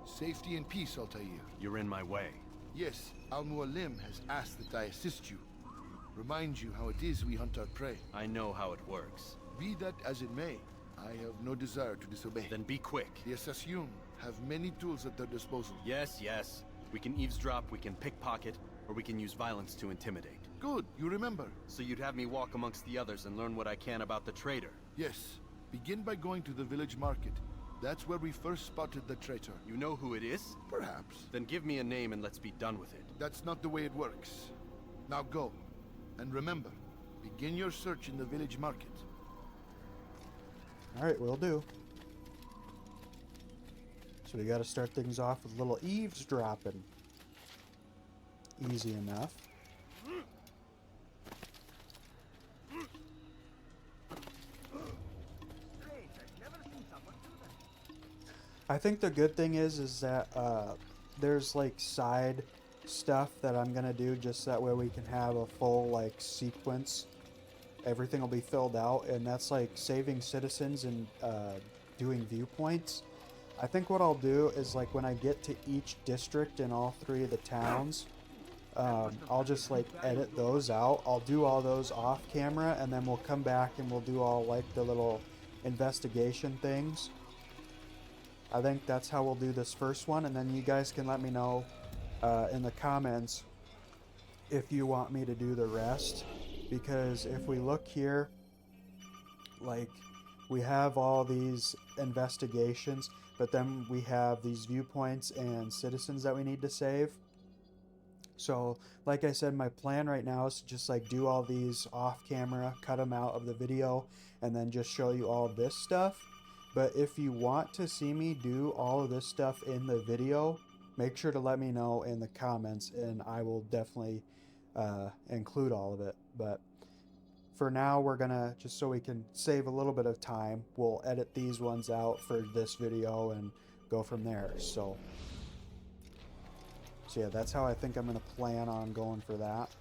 Safety and peace, Altair. You're in my way. Yes, Al-Mualim has asked that I assist you. Remind you how it is we hunt our prey. I know how it works. Be that as it may, I have no desire to disobey. Then be quick. The Assassin have many tools at their disposal. Yes, yes. We can eavesdrop, we can pickpocket, or we can use violence to intimidate. Good, you remember. So you'd have me walk amongst the others and learn what I can about the traitor? Yes. Begin by going to the village market. That's where we first spotted the traitor. You know who it is? Perhaps. Then give me a name and let's be done with it. That's not the way it works. Now go. And remember, begin your search in the village market. Alright, will do. So we gotta start things off with a little eavesdropping. Easy enough. I think the good thing is that there's like side stuff that I'm gonna do just that way we can have a full like sequence. Everything will be filled out, and that's like saving citizens and doing viewpoints. I think what I'll do is like when I get to each district in all 3 of the towns, I'll just like edit those out. I'll do all those off camera, and then we'll come back and we'll do all like the little investigation things. I think that's how we'll do this first one, and then you guys can let me know in the comments if you want me to do the rest. Because if we look here, like we have all these investigations, but then we have these viewpoints and citizens that we need to save. So like I said, my plan right now is to just like do all these off camera, cut them out of the video, and then just show you all this stuff. But if you want to see me do all of this stuff in the video, make sure to let me know in the comments, and I will definitely include all of it. But for now, we're gonna, just so we can save a little bit of time, we'll edit these ones out for this video and go from there. So yeah, that's how I think I'm gonna plan on going for that.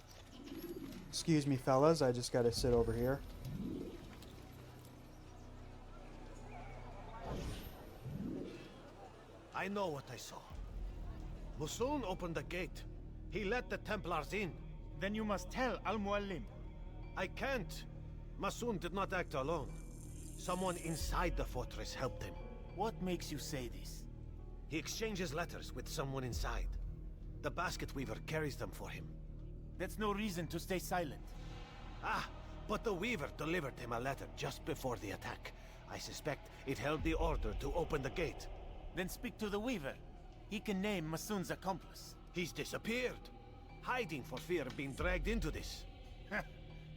Excuse me, fellas, I just gotta sit over here. I know what I saw. Musun opened the gate. He let the Templars in. Then you must tell Al-Mualim. I can't. Masun did not act alone. Someone inside the fortress helped him. What makes you say this? He exchanges letters with someone inside. The basket weaver carries them for him. That's no reason to stay silent. Ah, but the weaver delivered him a letter just before the attack. I suspect it held the order to open the gate. Then speak to the weaver. He can name Masun's accomplice. He's disappeared, hiding for fear of being dragged into this.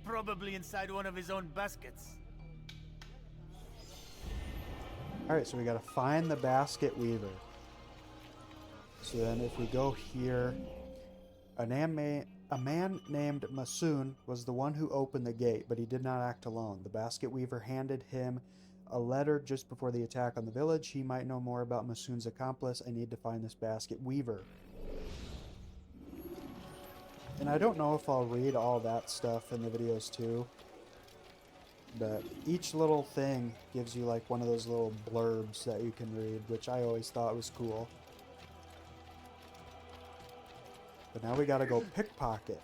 Probably inside one of his own baskets. Alright, so we gotta find the basket weaver. So then if we go here, a man named Masun was the one who opened the gate, but he did not act alone. The basket weaver handed him a letter just before the attack on the village. He might know more about Masun's accomplice. I need to find this basket weaver. And I don't know if I'll read all that stuff in the videos too, but each little thing gives you like one of those little blurbs that you can read, which I always thought was cool. But now we gotta go pickpocket.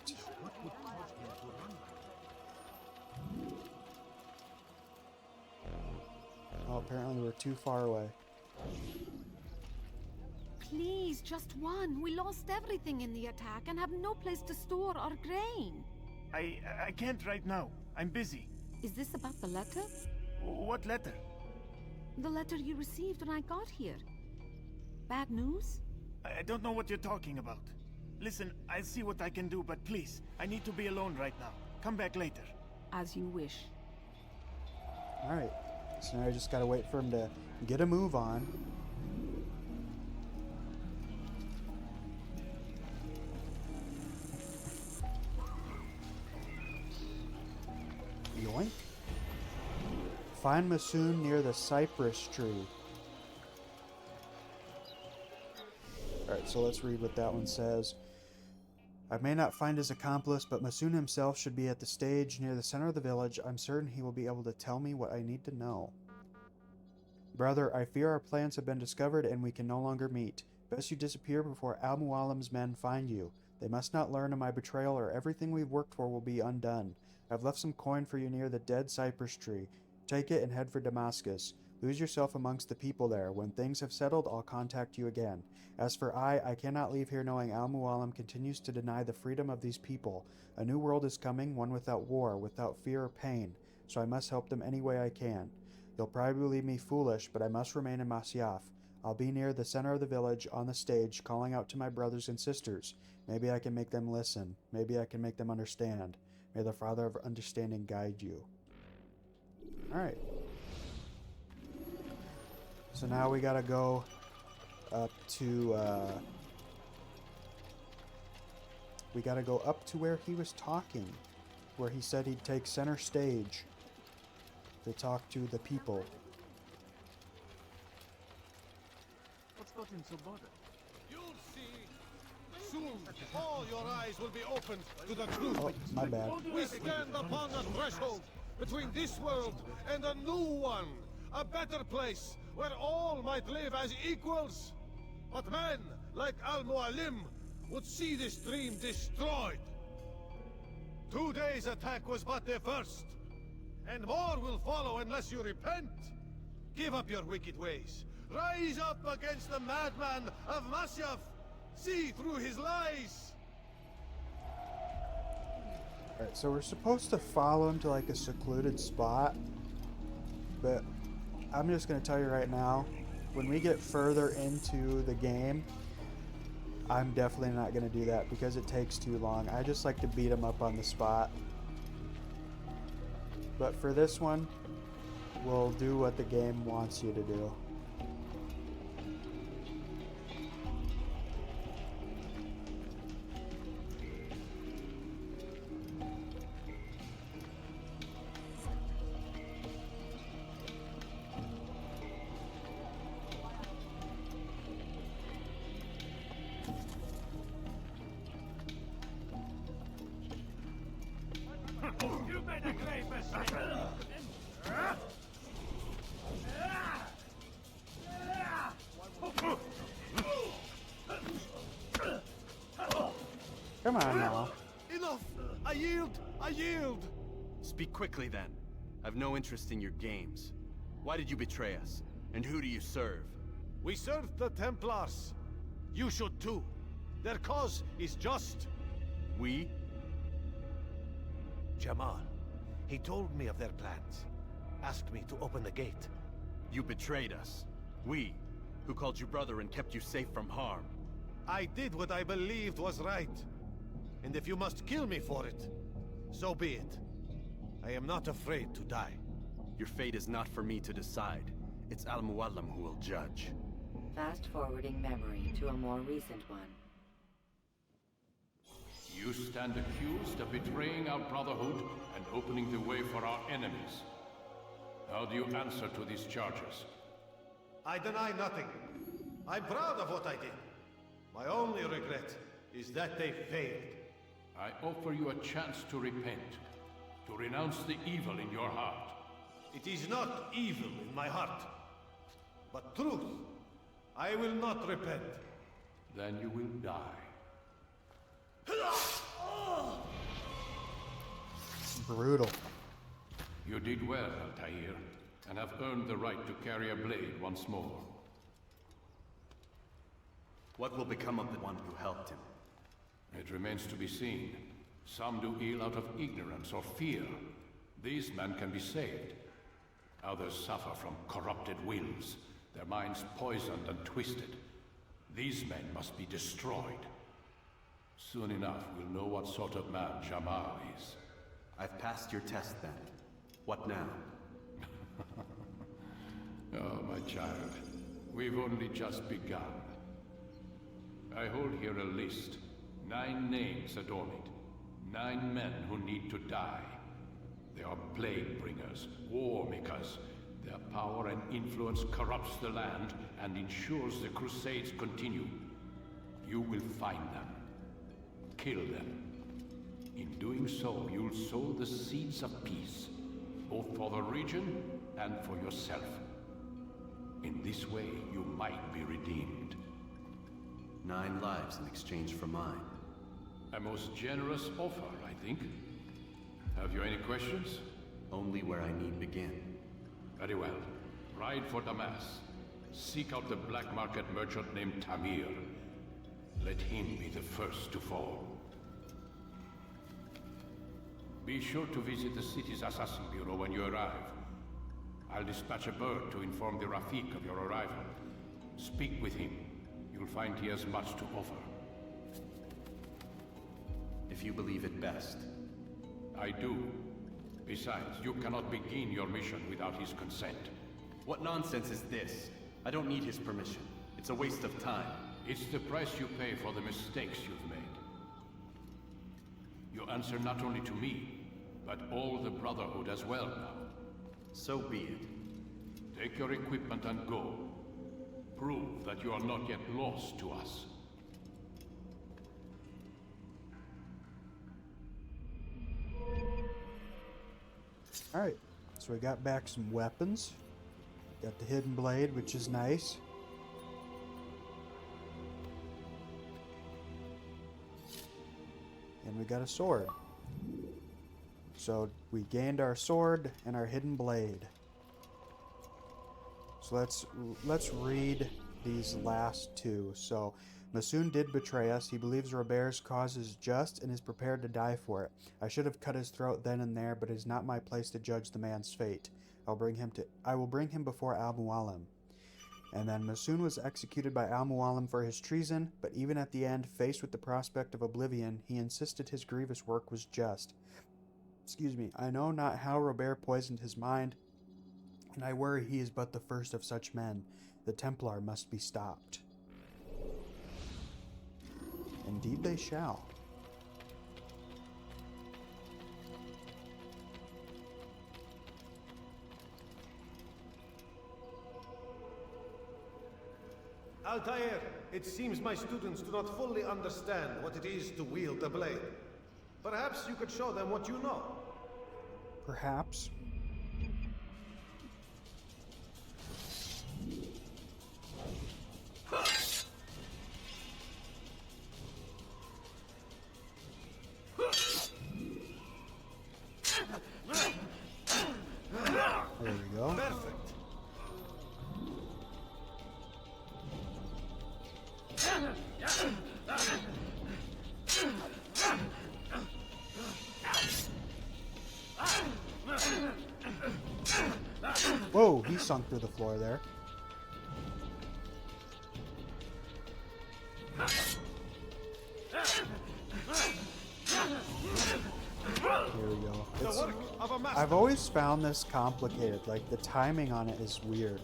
Oh, apparently we're too far away. Please, just one. We lost everything in the attack and have no place to store our grain. I can't right now. I'm busy. Is this about the letter? What letter? The letter you received when I got here. Bad news? I don't know what you're talking about. Listen, I'll see what I can do, but please, I need to be alone right now. Come back later. As you wish. Alright, so now I just gotta wait for him to get a move on. Yoink. Find Masun near the cypress tree. Alright, so let's read what that one says. I may not find his accomplice, but Masun himself should be at the stage near the center of the village. I'm certain he will be able to tell me what I need to know. Brother, I fear our plans have been discovered and we can no longer meet. Best you disappear before Al-Mualim's men find you. They must not learn of my betrayal or everything we've worked for will be undone. I've left some coin for you near the dead cypress tree. Take it and head for Damascus. Lose yourself amongst the people there. When things have settled, I'll contact you again. As for I cannot leave here knowing Al-Mualim continues to deny the freedom of these people. A new world is coming, one without war, without fear or pain, so I must help them any way I can. They'll probably believe me foolish, but I must remain in Masyaf. I'll be near the center of the village, on the stage, calling out to my brothers and sisters. Maybe I can make them listen. Maybe I can make them understand. May the Father of Understanding guide you. Alright. So now we gotta go up to, we gotta go up to where he was talking. Where he said he'd take center stage to talk to the people. What's got him so bothered? You'll see. Soon, all your eyes will be opened to the truth. Oh, my bad. We stand upon the threshold between this world and a new one. A better place where all might live as equals. But men like Al-Mualim would see this dream destroyed. Today's attack was but the first. And more will follow unless you repent. Give up your wicked ways. Rise up against the madman of Masyaf. See through his lies. Alright, so we're supposed to follow him to like a secluded spot. But I'm just going to tell you right now, when we get further into the game, I'm definitely not going to do that because it takes too long. I just like to beat him up on the spot. But for this one, we'll do what the game wants you to do. You made a great mistake. Come on now. Enough! I yield! I yield! Speak quickly then. I've no interest in your games. Why did you betray us? And who do you serve? We served the Templars. You should too. Their cause is just. We? Jamal. He told me of their plans. Asked me to open the gate. You betrayed us. We, who called you brother and kept you safe from harm. I did what I believed was right. And if you must kill me for it, so be it. I am not afraid to die. Your fate is not for me to decide. It's Al-Mualim who will judge. Fast-forwarding memory to a more recent one. You stand accused of betraying our Brotherhood and opening the way for our enemies. How do you answer to these charges? I deny nothing. I'm proud of what I did. My only regret is that they failed. I offer you a chance to repent, to renounce the evil in your heart. It is not evil in my heart, but truth. I will not repent. Then you will die. Brutal. You did well, Altair, and have earned the right to carry a blade once more. What will become of the one who helped him? It remains to be seen. Some do ill out of ignorance or fear. These men can be saved. Others suffer from corrupted wills, their minds poisoned and twisted. These men must be destroyed. Soon enough, we'll know what sort of man Jamal is. I've passed your test then. What now? Oh, my child. We've only just begun. I hold here a list. 9 names adorn it. 9 men who need to die. They are plague bringers, war makers. Their power and influence corrupts the land and ensures the Crusades continue. You will find them. Kill them. In doing so, you'll sow the seeds of peace, both for the region and for yourself. In this way, you might be redeemed. 9 lives in exchange for mine. A most generous offer, I think. Have you any questions? Only where I need begin. Very well. Ride for Damas. Seek out the black market merchant named Tamir. Let him be the first to fall. Be sure to visit the city's assassin bureau when you arrive. I'll dispatch a bird to inform the Rafik of your arrival. Speak with him. You'll find he has much to offer. If you believe it best. I do. Besides, you cannot begin your mission without his consent. What nonsense is this? I don't need his permission. It's a waste of time. It's the price you pay for the mistakes you've made. You answer not only to me, but all the Brotherhood as well now. So be it. Take your equipment and go. Prove that you are not yet lost to us. Alright, so we got back some weapons. Got the hidden blade, which is nice. And we got a sword. So we gained our sword and our hidden blade. So let's read these last 2. So Masoon did betray us. He believes Robert's cause is just and is prepared to die for it. I should have cut his throat then and there, but it is not my place to judge the man's fate. I will bring him before Al-Mualim. And then Masoon was executed by Al-Mualim for his treason, but even at the end, faced with the prospect of oblivion, he insisted his grievous work was just. Excuse me, I know not how Robert poisoned his mind, and I worry he is but the first of such men. The Templar must be stopped. Indeed they shall. Altair, it seems my students do not fully understand what it is to wield a blade. Perhaps you could show them what you know. Perhaps. There we go. Perfect. sunk through the floor there. Here we go. I've always found this complicated. Like, the timing on it is weird.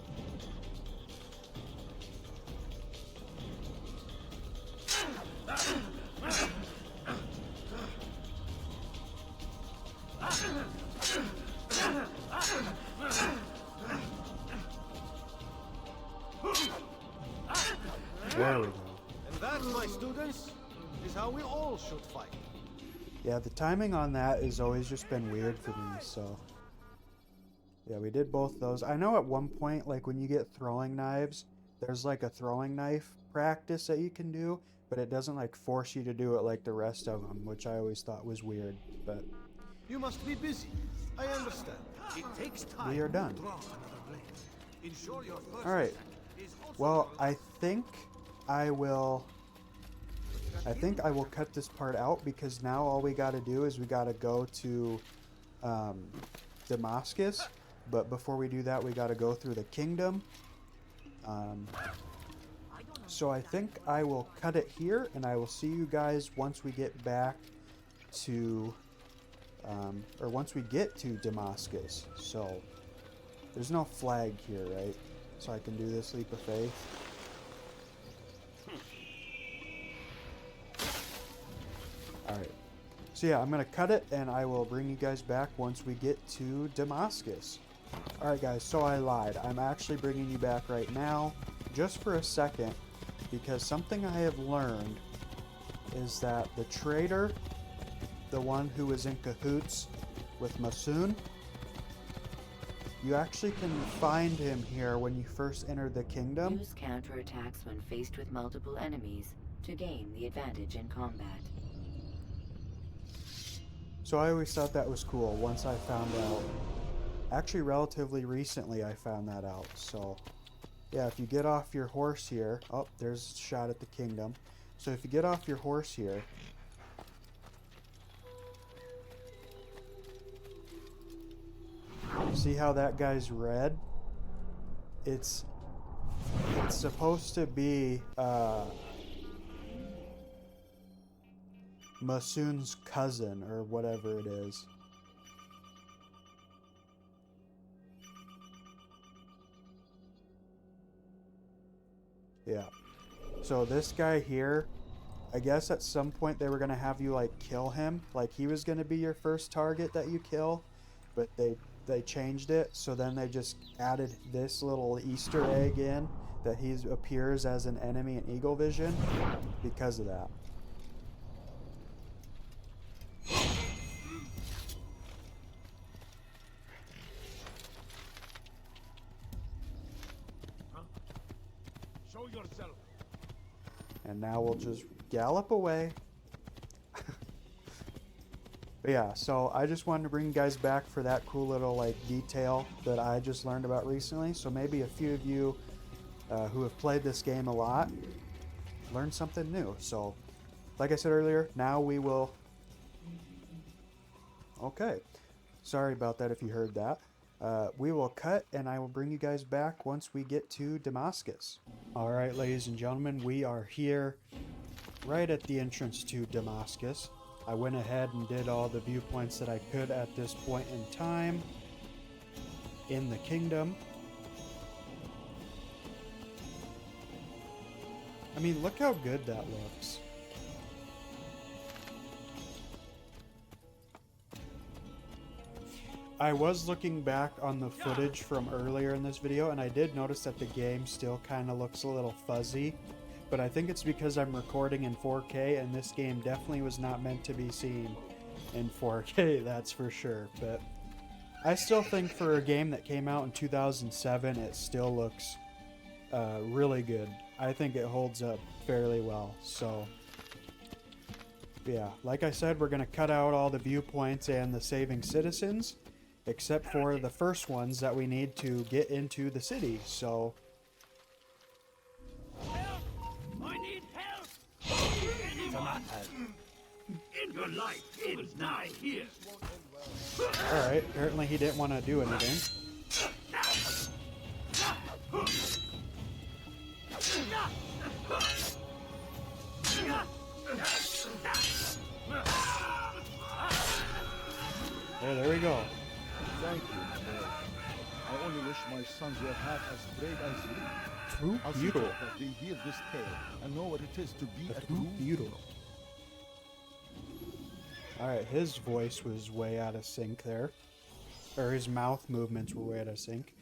There we go. And that, my students, is how we all should fight. Yeah, the timing on that has always just been weird for me, so... Yeah, we did both those. I know at one point, like, when you get throwing knives, there's, like, a throwing knife practice that you can do, but it doesn't, like, force you to do it like the rest of them, which I always thought was weird, but... You must be busy. I understand. It takes time. We are done. To draw another blade. Ensure your first Alright. is also Well, I think I will cut this part out, because now all we gotta do is we gotta go to Damascus, but before we do that we gotta go through the kingdom. So I think I will cut it here, and I will see you guys once we get back to or once we get to Damascus. So there's no flag here, right? So I can do this leap of faith. Alright. So yeah, I'm going to cut it, and I will bring you guys back once we get to Damascus. Alright guys, so I lied. I'm actually bringing you back right now, just for a second, because something I have learned is that the traitor, the one who was in cahoots with Masoon, you actually can find him here when you first enter the kingdom. Use counterattacks when faced with multiple enemies to gain the advantage in combat. So I always thought that was cool once I found out. Actually, relatively recently I found that out. So yeah, if you get off your horse here... Oh, there's a shot at the kingdom. So if you get off your horse here... See how that guy's red? It's supposed to be Masoon's cousin or whatever it is. Yeah. So this guy here, I guess at some point they were going to have you like kill him. Like he was going to be your first target that you kill, but they changed it, so then they just added this little Easter egg in that he appears as an enemy in Eagle Vision because of that. show yourself. And now we'll just gallop away. But yeah, so I just wanted to bring you guys back for that cool little like detail that I just learned about recently. So maybe a few of you who have played this game a lot learned something new. So like I said earlier, now we will... Okay, sorry about that if you heard that. We will cut, and I will bring you guys back once we get to Damascus. Alright, ladies and gentlemen, we are here right at the entrance to Damascus. I went ahead and did all the viewpoints that I could at this point in time in the kingdom. I mean, look how good that looks. I was looking back on the footage from earlier in this video, and I did notice that the game still kind of looks a little fuzzy. But I think it's because I'm recording in 4K, and this game definitely was not meant to be seen in 4K, that's for sure. But I still think for a game that came out in 2007, it still looks really good. I think it holds up fairly well. So yeah, like I said, we're going to cut out all the viewpoints and the saving citizens, except for the first ones that we need to get into the city. So I need help! In your life ends nigh here. Alright, apparently he didn't want to do anything. Oh, there we go. Thank you, my boy. I only wish my sons were half as brave as you. True I'll see feudal. that they hear this tale and know what it is to be a True true feudal. Alright, his voice was way out of sync there. Or his mouth movements were way out of sync.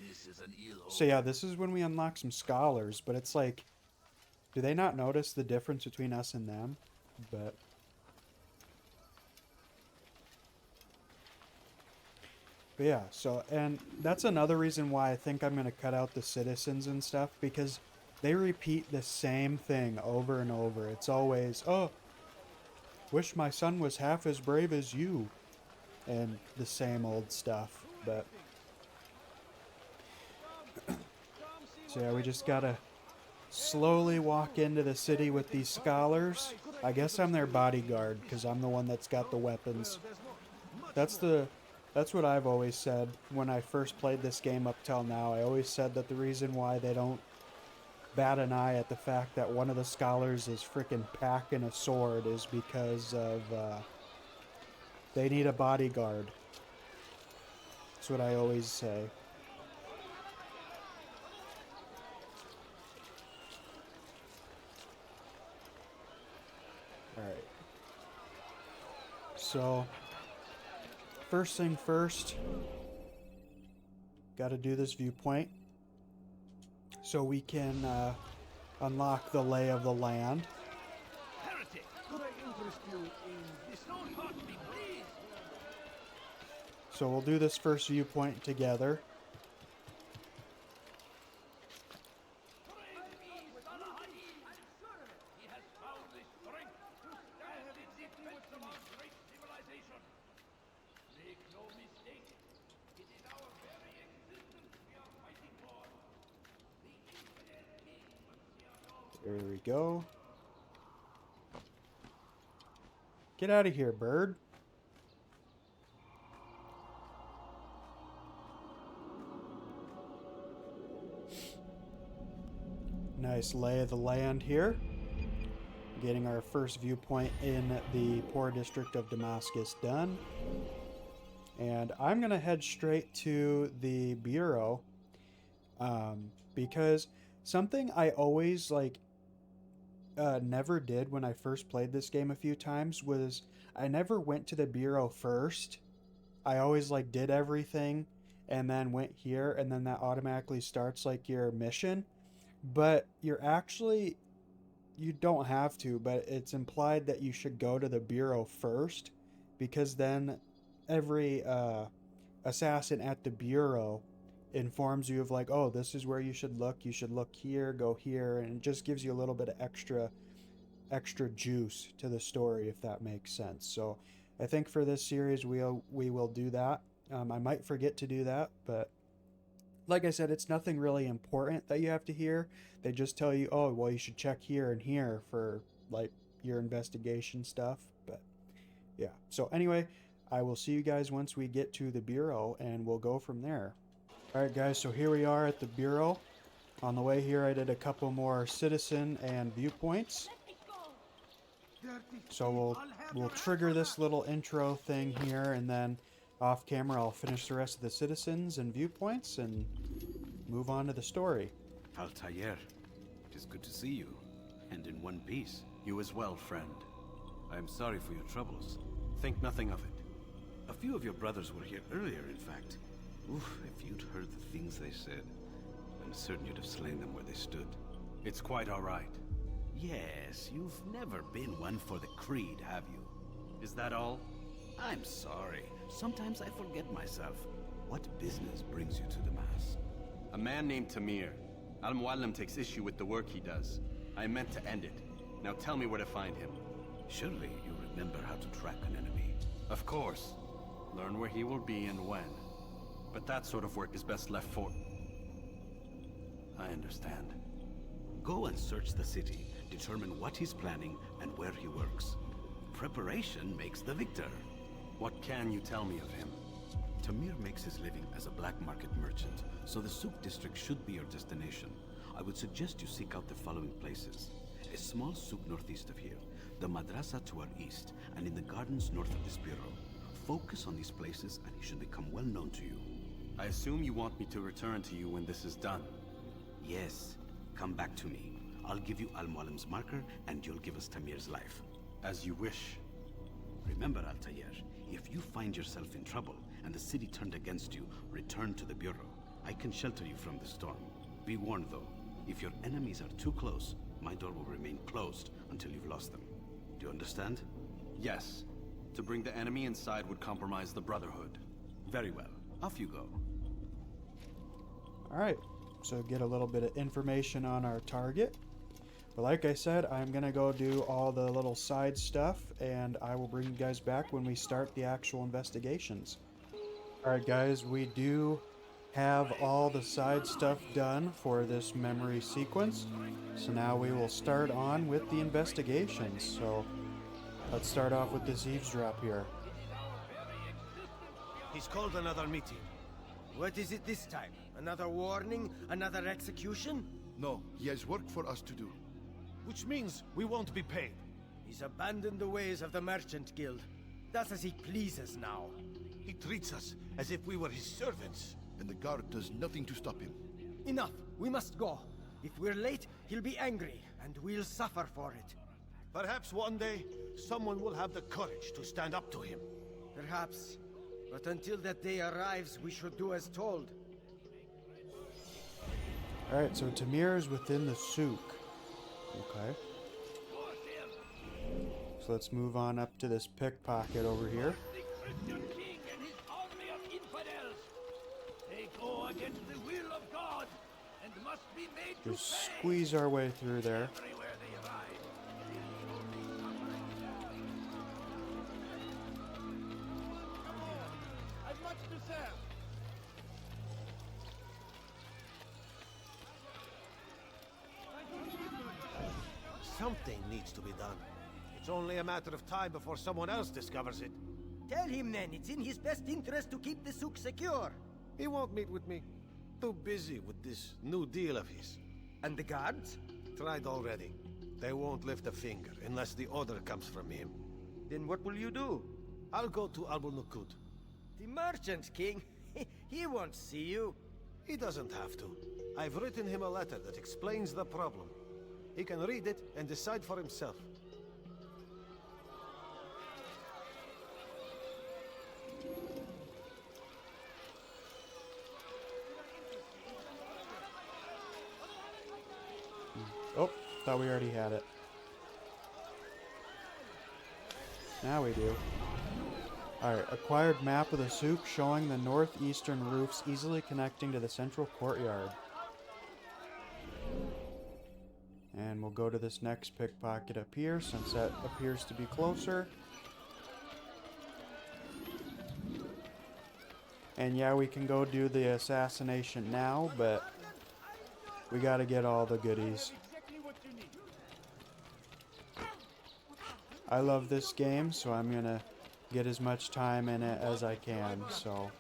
So yeah, this is when we unlock some scholars, but it's like, do they not notice the difference between us and them? But yeah, so, and that's another reason why I think I'm going to cut out the citizens and stuff, because they repeat the same thing over and over. It's always, oh, wish my son was half as brave as you, and the same old stuff, but so yeah, we just gotta slowly walk into the city with these scholars. I guess I'm their bodyguard, because I'm the one that's got the weapons. That's what I've always said when I first played this game up till now. I always said that the reason why they don't bat an eye at the fact that one of the scholars is frickin' packing a sword is because of, they need a bodyguard. That's what I always say. Alright. So, first thing first, gotta do this viewpoint so we can unlock the lay of the land. Heretic, could I interest you in this? Don't hurt me, please. So we'll do this first viewpoint together. There we go. Get out of here, bird. Nice lay of the land here. Getting our first viewpoint in the poor district of Damascus done. And I'm going to head straight to the Bureau. Because something I always never did when I first played this game a few times was I never went to the Bureau first. I always did everything and then went here, and then that automatically starts your mission. But you don't have to, but it's implied that you should go to the Bureau first, because then every assassin at the Bureau informs you of oh, this is where you should look here, go here, and it just gives you a little bit of extra juice to the story, if that makes sense. So I think for this series we will do that. I might forget to do that, but like I said, it's nothing really important that you have to hear. They just tell you, oh, well, you should check here and here for your investigation stuff. But yeah, so anyway, I will see you guys once we get to the Bureau, and we'll go from there. Alright guys, so here we are at the Bureau. On the way here I did a couple more citizen and viewpoints. So we'll trigger this little intro thing here, and then off camera I'll finish the rest of the citizens and viewpoints and move on to the story. Altair, it is good to see you, and in one piece. You as well, friend. I am sorry for your troubles. Think nothing of it. A few of your brothers were here earlier, in fact. Oof, if you'd heard the things they said, I'm certain you'd have slain them where they stood. It's quite all right. Yes, you've never been one for the Creed, have you? Is that all? I'm sorry. Sometimes I forget myself. What business brings you to the Mass? A man named Tamir. Al-Muallim takes issue with the work he does. I meant to end it. Now tell me where to find him. Surely you remember how to track an enemy. Of course. Learn where he will be and when. But that sort of work is best left for... I understand. Go and search the city, determine what he's planning and where he works. Preparation makes the victor. What can you tell me of him? Tamir makes his living as a black market merchant, so the Souk district should be your destination. I would suggest you seek out the following places: A small souk northeast of here, the madrasa to our east, and in the gardens north of this bureau. Focus on these places and he should become well known to you. I assume you want me to return to you when this is done. Yes. Come back to me. I'll give you Al-Mualim's marker and you'll give us Tamir's life. As you wish. Remember, Altair, if you find yourself in trouble and the city turned against you, return to the bureau. I can shelter you from the storm. Be warned though, if your enemies are too close, my door will remain closed until you've lost them. Do you understand? Yes. To bring the enemy inside would compromise the Brotherhood. Very well. Off you go. Alright, so get a little bit of information on our target. But like I said, I'm going to go do all the little side stuff, and I will bring you guys back when we start the actual investigations. Alright guys, we do have all the side stuff done for this memory sequence. So now we will start on with the investigations. So let's start off with this eavesdrop here. He's called another meeting. What is it this time? Another warning? Another execution? No, he has work for us to do. Which means we won't be paid. He's abandoned the ways of the Merchant Guild. Does as he pleases now. He treats us as if we were his servants. And the guard does nothing to stop him. Enough! We must go. If we're late, he'll be angry, and we'll suffer for it. Perhaps one day, someone will have the courage to stand up to him. Perhaps. But until that day arrives, we should do as told. Alright, so Tamir is within the souk. Okay. So let's move on up to this pickpocket over here. Just squeeze our way through there. Something needs to be done. It's only a matter of time before someone else discovers it. Tell him then, it's in his best interest to keep the souk secure. He won't meet with me. Too busy with this new deal of his. And the guards? Tried already. They won't lift a finger unless the order comes from him. Then what will you do? I'll go to Al-Nukud. The Merchant King? He won't see you. He doesn't have to. I've written him a letter that explains the problem. He can read it and decide for himself. Oh, thought we already had it. Now we do. Alright, acquired map of the souk showing the northeastern roofs easily connecting to the central courtyard. And we'll go to this next pickpocket up here since that appears to be closer. And yeah, we can go do the assassination now, but we gotta get all the goodies. I love this game, so I'm gonna get as much time in it as I can, so.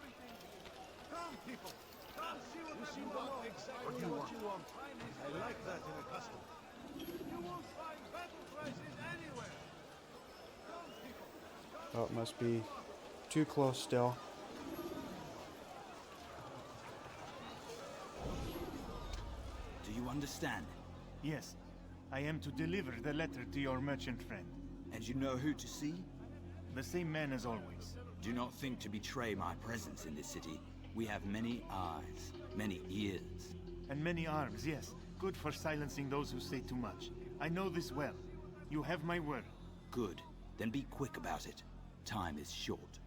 I like that in a custom. Oh, it must be too close still. Do you understand? Yes. I am to deliver the letter to your merchant friend. And you know who to see? The same man as always. Do not think to betray my presence in this city. We have many eyes, many ears. And many arms, yes. Good for silencing those who say too much. I know this well. You have my word. Good. Then be quick about it. Time is short.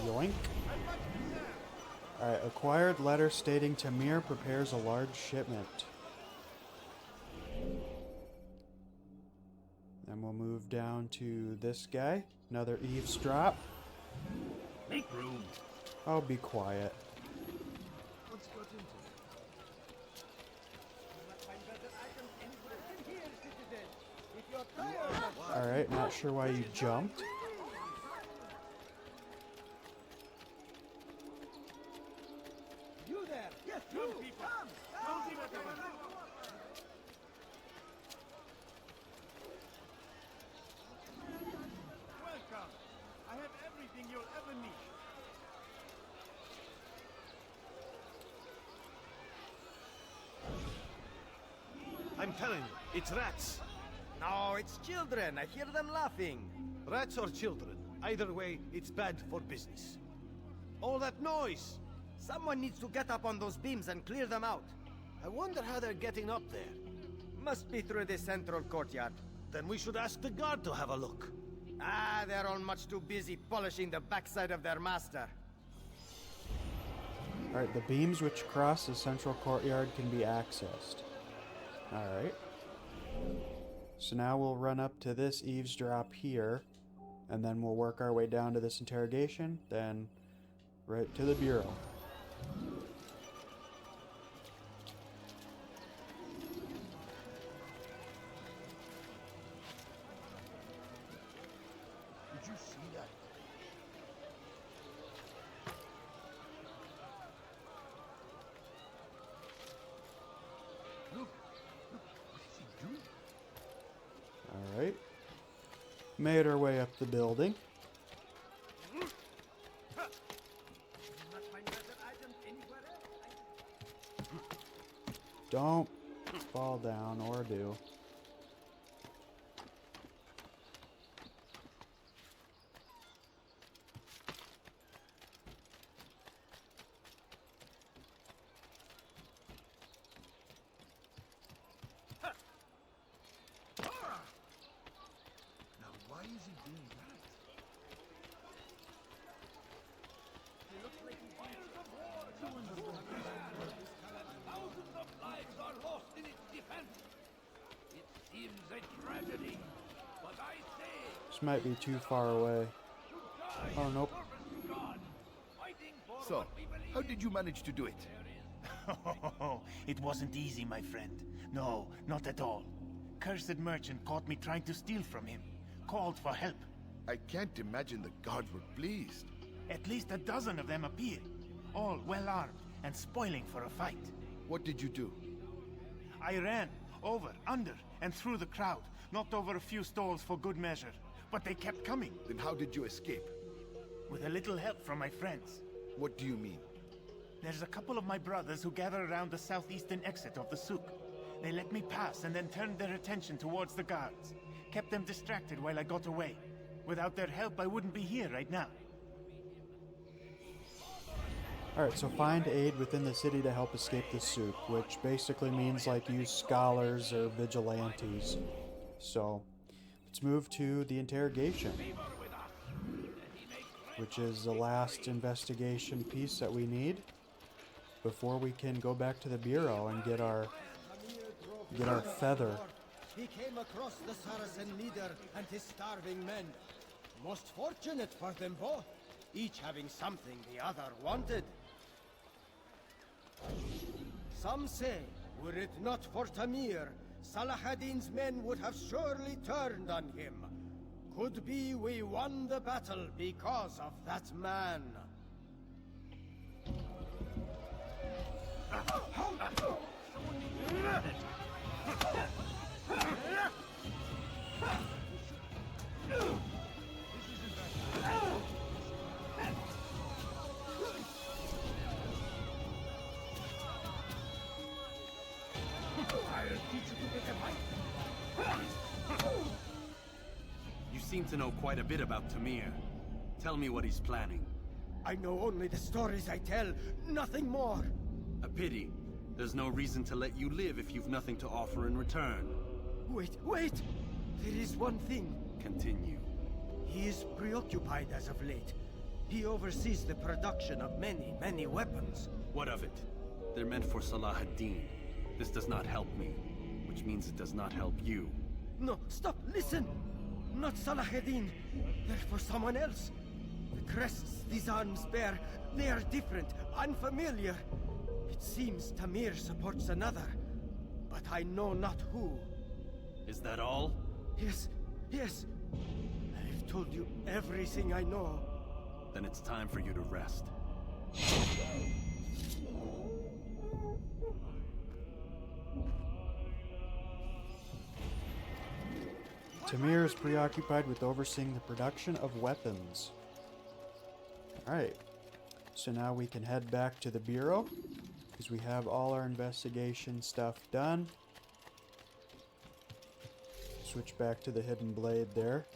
Yoink. Alright, acquired letter stating Tamir prepares a large shipment. Then we'll move down to this guy. Another eavesdrop. Make room. I'll be quiet. What's got into Alright, not sure why you jumped. You there! Yes, you! Come! Welcome. I have everything you'll ever need. I'm telling you, it's rats. No, it's children. I hear them laughing. Rats or children. Either way, it's bad for business. All that noise! Someone needs to get up on those beams and clear them out. I wonder how they're getting up there. Must be through the central courtyard. Then we should ask the guard to have a look. Ah, they're all much too busy polishing the backside of their master. Alright, the beams which cross the central courtyard can be accessed. Alright. So now we'll run up to this eavesdrop here, and then we'll work our way down to this interrogation, then right to the bureau. Did you see that? Look, what is he doing? Alright. Made our way up the building. Don't fall down or do. Now, why is he doing that? He looks like he's thousands of lives are lost in its defense. It seems a tragedy, but I say... This might be too far away. Oh, nope. So, how did you manage to do it? It wasn't easy, my friend. No, not at all. Cursed merchant caught me trying to steal from him. Called for help. I can't imagine the guards were pleased. At least a dozen of them appeared. All well armed and spoiling for a fight. What did you do? I ran over, under, and through the crowd. Knocked over a few stalls for good measure. But they kept coming. Then how did you escape? With a little help from my friends. What do you mean? There's a couple of my brothers who gather around the southeastern exit of the souk. They let me pass and then turned their attention towards the guards. Kept them distracted while I got away. Without their help, I wouldn't be here right now. Alright, so find aid within the city to help escape the souk, which basically means like use scholars or vigilantes. So, let's move to the interrogation, which is the last investigation piece that we need before we can go back to the bureau and get our feather. He came across the Saracen leader and his starving men. Most fortunate for them both, each having something the other wanted. Some say, were it not for Tamir, Salah-ad-Din's men would have surely turned on him. Could be we won the battle because of that man. You seem to know quite a bit about Tamir. Tell me what he's planning. I know only the stories I tell, nothing more. A pity. There's no reason to let you live if you've nothing to offer in return. Wait! There is one thing. Continue. He is preoccupied as of late. He oversees the production of many weapons. What of it? They're meant for Salah ad-Din. This does not help me, which means it does not help you. No, stop, listen! Not Salah-ad-Din. They're for someone else. The crests these arms bear, they are different, unfamiliar. It seems Tamir supports another, but I know not who. Is that all? Yes, yes. I've told you everything I know. Then it's time for you to rest. Tamir is preoccupied with overseeing the production of weapons. Alright, so now we can head back to the Bureau, because we have all our investigation stuff done. Switch back to the Hidden Blade there.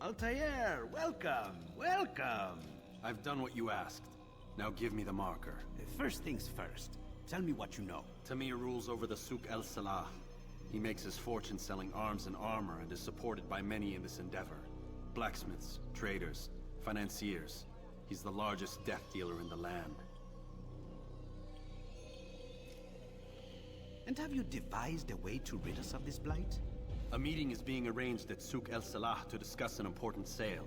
Altair, welcome, welcome. I've done what you asked. Now give me the marker. First things first. Tell me what you know. Tamir rules over the Souk El Salah. He makes his fortune selling arms and armor and is supported by many in this endeavor. Blacksmiths, traders, financiers. He's the largest death dealer in the land. And have you devised a way to rid us of this blight? A meeting is being arranged at Souk El Salah to discuss an important sale.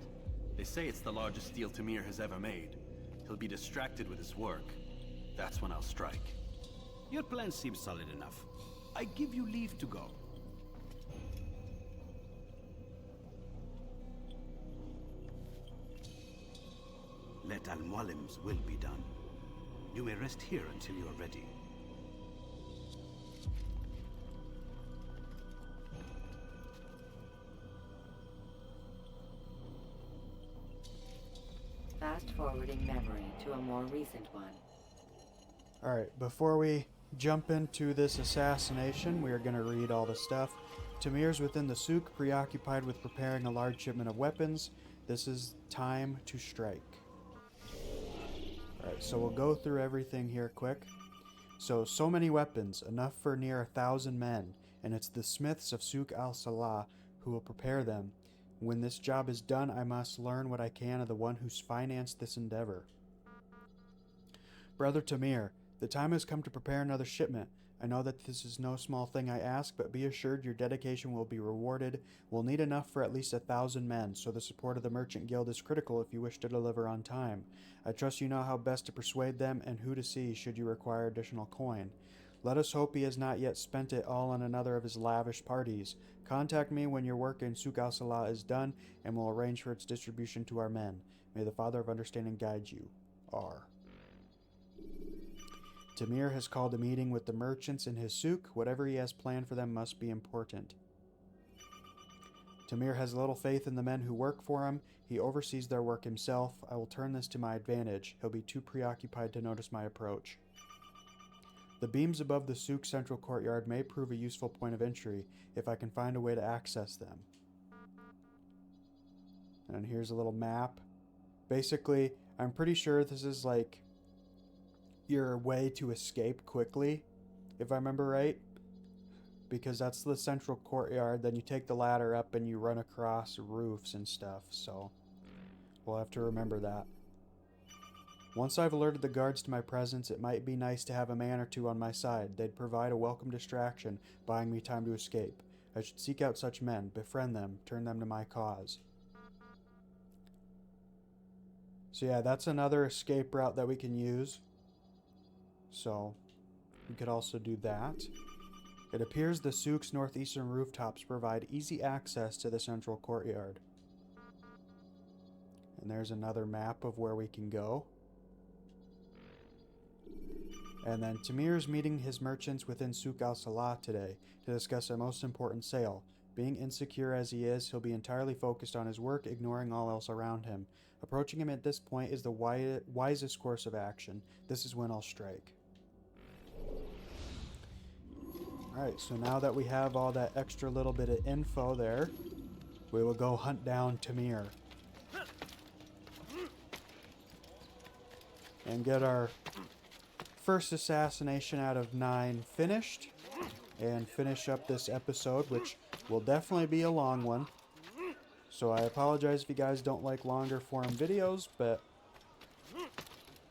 They say it's the largest deal Tamir has ever made. He'll be distracted with his work. That's when I'll strike. Your plan seems solid enough. I give you leave to go. Let Al-Mualim's will be done. You may rest here until you are ready. Fast-forwarding memory to a more recent one. Alright, before we jump into this assassination, we are going to read all the stuff. Tamir's within the souk, preoccupied with preparing a large shipment of weapons. This is time to strike. Alright, so we'll go through everything here quick. So many weapons, enough for near 1,000 men, and it's the smiths of Souk al-Salah who will prepare them. When this job is done, I must learn what I can of the one who's financed this endeavor. Brother Tamir, the time has come to prepare another shipment. I know that this is no small thing I ask, but be assured your dedication will be rewarded. We'll need enough for at least 1,000 men, so the support of the Merchant Guild is critical if you wish to deliver on time. I trust you know how best to persuade them and who to see should you require additional coin. Let us hope he has not yet spent it all on another of his lavish parties. Contact me when your work in Souk al-Salah is done, and we'll arrange for its distribution to our men. May the Father of Understanding guide you. R. Tamir has called a meeting with the merchants in his souk. Whatever he has planned for them must be important. Tamir has little faith in the men who work for him. He oversees their work himself. I will turn this to my advantage. He'll be too preoccupied to notice my approach. The beams above the souk central courtyard may prove a useful point of entry if I can find a way to access them. And here's a little map. Basically, I'm pretty sure this is like your way to escape quickly, if I remember right. Because that's the central courtyard, then you take the ladder up and you run across roofs and stuff, so we'll have to remember that. Once I've alerted the guards to my presence, it might be nice to have a man or two on my side. They'd provide a welcome distraction, buying me time to escape. I should seek out such men, befriend them, turn them to my cause. So yeah, that's another escape route that we can use. So, we could also do that. It appears the souk's northeastern rooftops provide easy access to the central courtyard. And there's another map of where we can go. And then Tamir's meeting his merchants within Souk al-Salah today to discuss a most important sale. Being insecure as he is, he'll be entirely focused on his work, ignoring all else around him. Approaching him at this point is the wisest course of action. This is when I'll strike. Alright, so now that we have all that extra little bit of info there, we will go hunt down Tamir. And get our first assassination out of 9 finished. And finish up this episode, which will definitely be a long one. So I apologize if you guys don't like longer form videos, but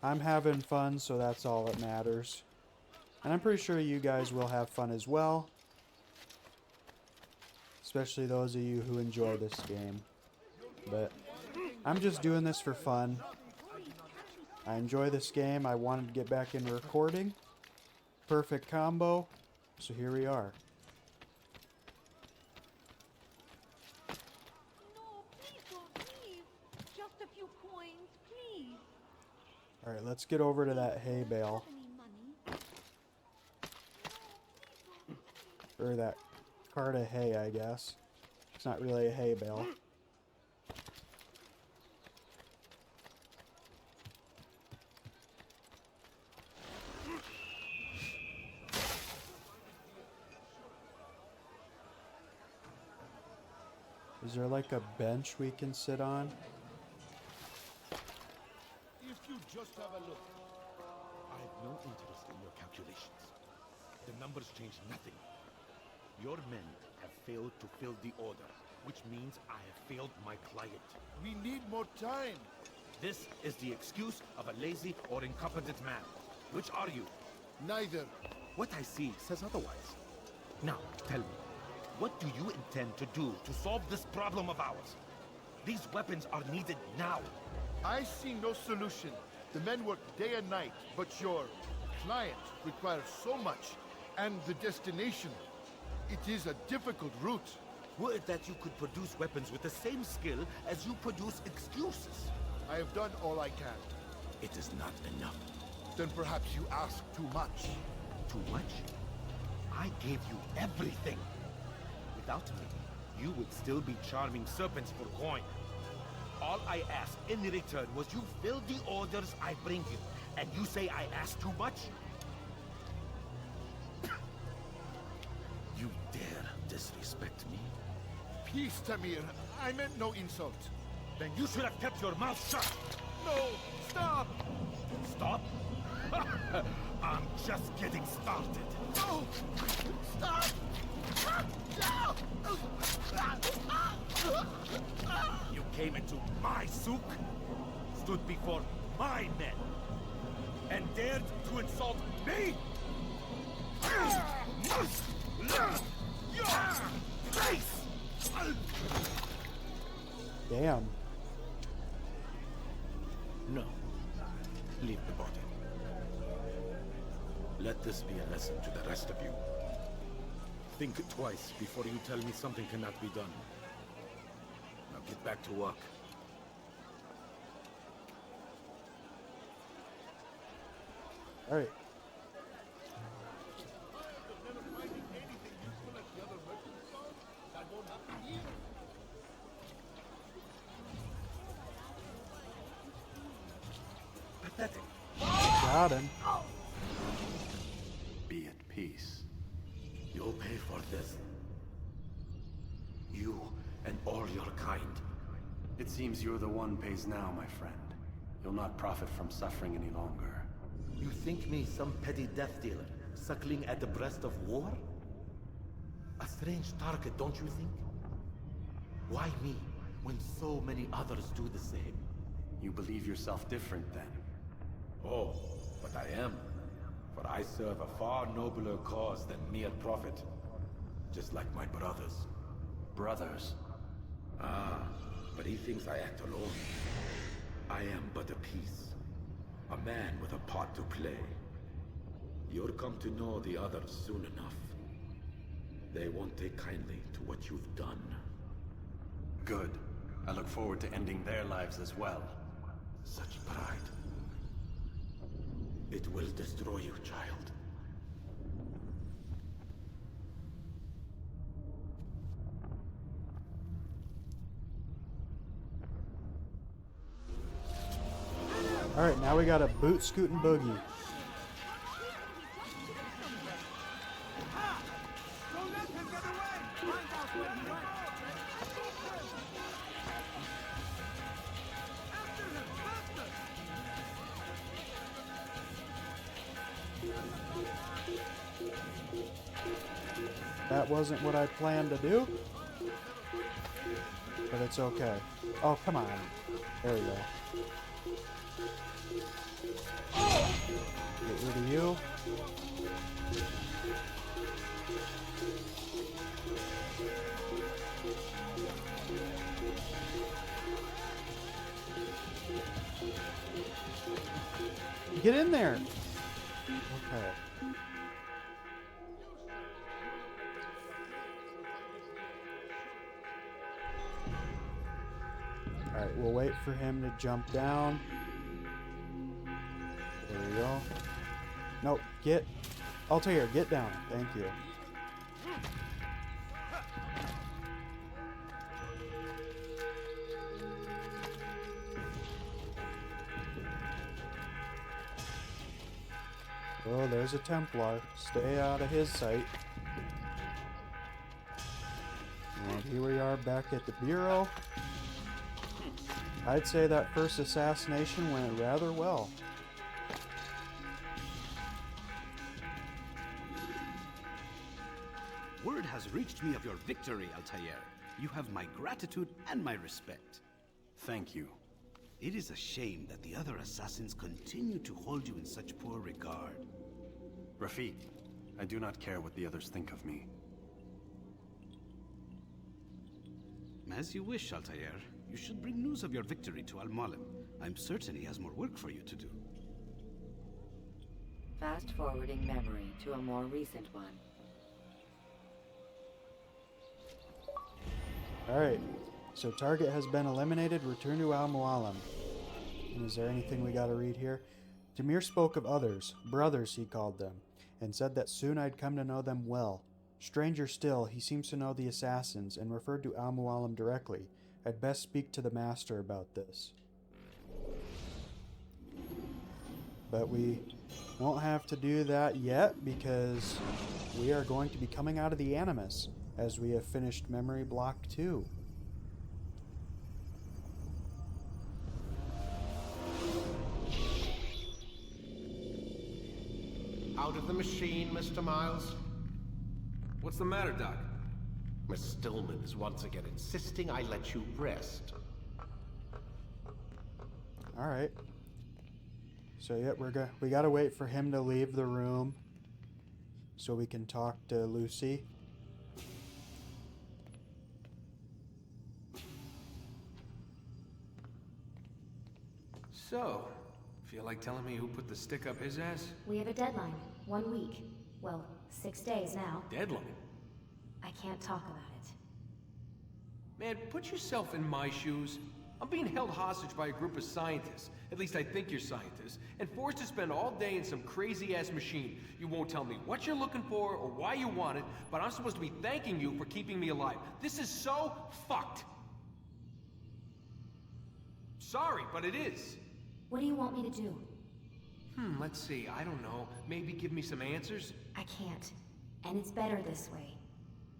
I'm having fun, so that's all that matters. And I'm pretty sure you guys will have fun as well. Especially those of you who enjoy this game. But I'm just doing this for fun. I enjoy this game. I wanted to get back into recording. Perfect combo. So here we are. No, please don't leave. Just a few coins, please. Alright, let's get over to that hay bale. Or that cart of hay, I guess. It's not really a hay bale. Is there like a bench we can sit on? If you just have a look. I have no interest in your calculations. The numbers change nothing. Your men have failed to fill the order, which means I have failed my client. We need more time. This is the excuse of a lazy or incompetent man. Which are you? Neither. What I see says otherwise. Now, tell me, what do you intend to do to solve this problem of ours? These weapons are needed now. I see no solution. The men work day and night, but your client requires so much, and the destination. It is a difficult route. Would that you could produce weapons with the same skill as you produce excuses. I have done all I can. It is not enough. Then perhaps you ask too much. Too much? I gave you everything. Without me, you would still be charming serpents for coin. All I asked in return was you fill the orders I bring you. And you say I asked too much? You dare disrespect me? Peace, Tamir. I meant no insult. Then you should have kept your mouth shut! No! Stop! Stop? I'm just getting started. No! Stop! You came into my souk, stood before my men, and dared to insult me? Must learn your place! Damn. No. Leave the body. Let this be a lesson to the rest of you. Think twice before you tell me something cannot be done. Now get back to work. All right. Pathetic. Got him. Be at peace. You'll pay for this. You and all your kind. It seems you're the one pays now, my friend. You'll not profit from suffering any longer. You think me some petty death dealer, suckling at the breast of war? A strange target, don't you think? Why me, when so many others do the same? You believe yourself different, then? Oh, but I am. For I serve a far nobler cause than mere profit. Just like my brothers. Brothers? Ah, but he thinks I act alone. I am but a piece. A man with a part to play. You'll come to know the others soon enough. They won't take kindly to what you've done. Good. I look forward to ending their lives as well. Such pride. It will destroy you, child. Alright, now we got a boot scootin' boogie. That wasn't what I planned to do, but it's okay. Oh, come on. There we go. Get rid of you. Get in there. Okay. Alright, we'll wait for him to jump down. There we go. Nope, get... Altair, get down. Thank you. Oh, there's a Templar. Stay out of his sight. And here we are back at the Bureau. I'd say that first assassination went rather well. Word has reached me of your victory, Altair. You have my gratitude and my respect. Thank you. It is a shame that the other assassins continue to hold you in such poor regard. Rafik, I do not care what the others think of me. As you wish, Altair. You should bring news of your victory to Al-Mualim. I'm certain he has more work for you to do. Fast-forwarding memory to a more recent one. Alright, so target has been eliminated. Return to Al-Mualim. And is there anything we gotta read here? Demir spoke of others, brothers he called them, and said that soon I'd come to know them well. Stranger still, he seems to know the assassins and referred to Al-Mualim directly. I'd best speak to the master about this. But we won't have to do that yet because we are going to be coming out of the Animus as we have finished Memory Block 2. Out of the machine, Mr. Miles? What's the matter, Doc? Miss Stillman is once again insisting I let you rest. Alright. So yeah, we gotta wait for him to leave the room so we can talk to Lucy. So, feel like telling me who put the stick up his ass? We have a deadline. 1 week. Well, 6 days now. Deadline? I can't talk about it. Man, put yourself in my shoes. I'm being held hostage by a group of scientists. At least I think you're scientists. And forced to spend all day in some crazy-ass machine. You won't tell me what you're looking for or why you want it, but I'm supposed to be thanking you for keeping me alive. This is so fucked. Sorry, but it is. What do you want me to do? Let's see. I don't know. Maybe give me some answers? I can't. And it's better this way.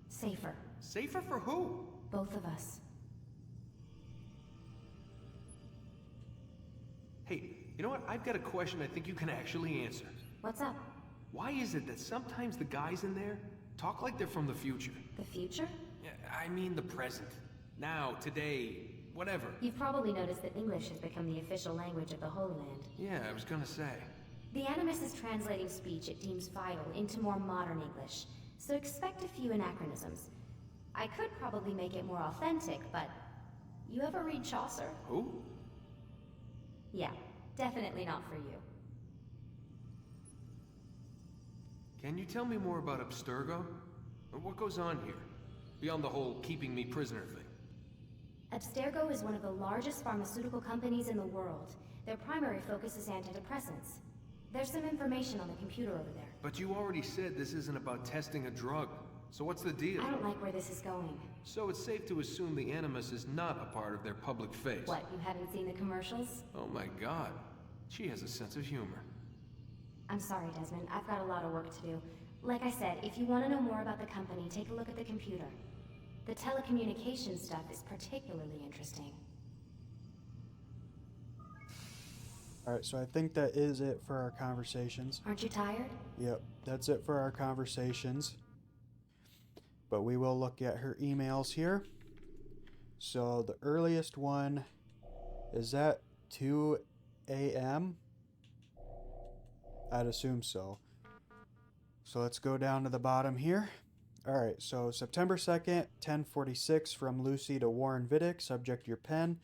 Safer. Safer for who? Both of us. Hey, you know what? I've got a question I think you can actually answer. What's up? Why is it that sometimes the guys in there talk like they're from the future? The future? Yeah, I mean the present. Now, today, whatever. You've probably noticed that English has become the official language of the Holy Land. Yeah, I was gonna say. The Animus is translating speech it deems vital into more modern English, so expect a few anachronisms. I could probably make it more authentic, but... You ever read Chaucer? Who? Yeah, definitely not for you. Can you tell me more about Abstergo? What goes on here? Beyond the whole keeping me prisoner thing. Abstergo is one of the largest pharmaceutical companies in the world. Their primary focus is antidepressants. There's some information on the computer over there. But you already said this isn't about testing a drug. So what's the deal? I don't like where this is going. So it's safe to assume the Animus is not a part of their public face. What, you haven't seen the commercials? Oh my god. She has a sense of humor. I'm sorry, Desmond. I've got a lot of work to do. Like I said, if you want to know more about the company, take a look at the computer. The telecommunications stuff is particularly interesting. Alright, so I think that is it for our conversations. Aren't you tired? Yep, that's it for our conversations. But we will look at her emails here. So the earliest one is at 2 a.m. I'd assume so. So let's go down to the bottom here. Alright, so September 2nd, 10:46 from Lucy to Warren Vidic. Subject your pen.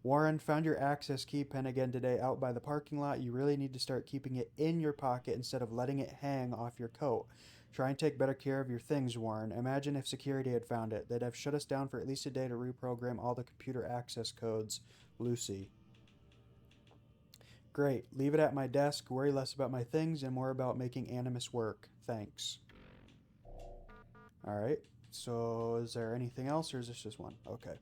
Warren, found your access key pen again today out by the parking lot. You really need to start keeping it in your pocket instead of letting it hang off your coat. Try and take better care of your things, Warren. Imagine if security had found it. They'd have shut us down for at least a day to reprogram all the computer access codes. Lucy. Great. Leave it at my desk. Worry less about my things and more about making Animus work. Thanks. Alright. So is there anything else or is this just one? Okay.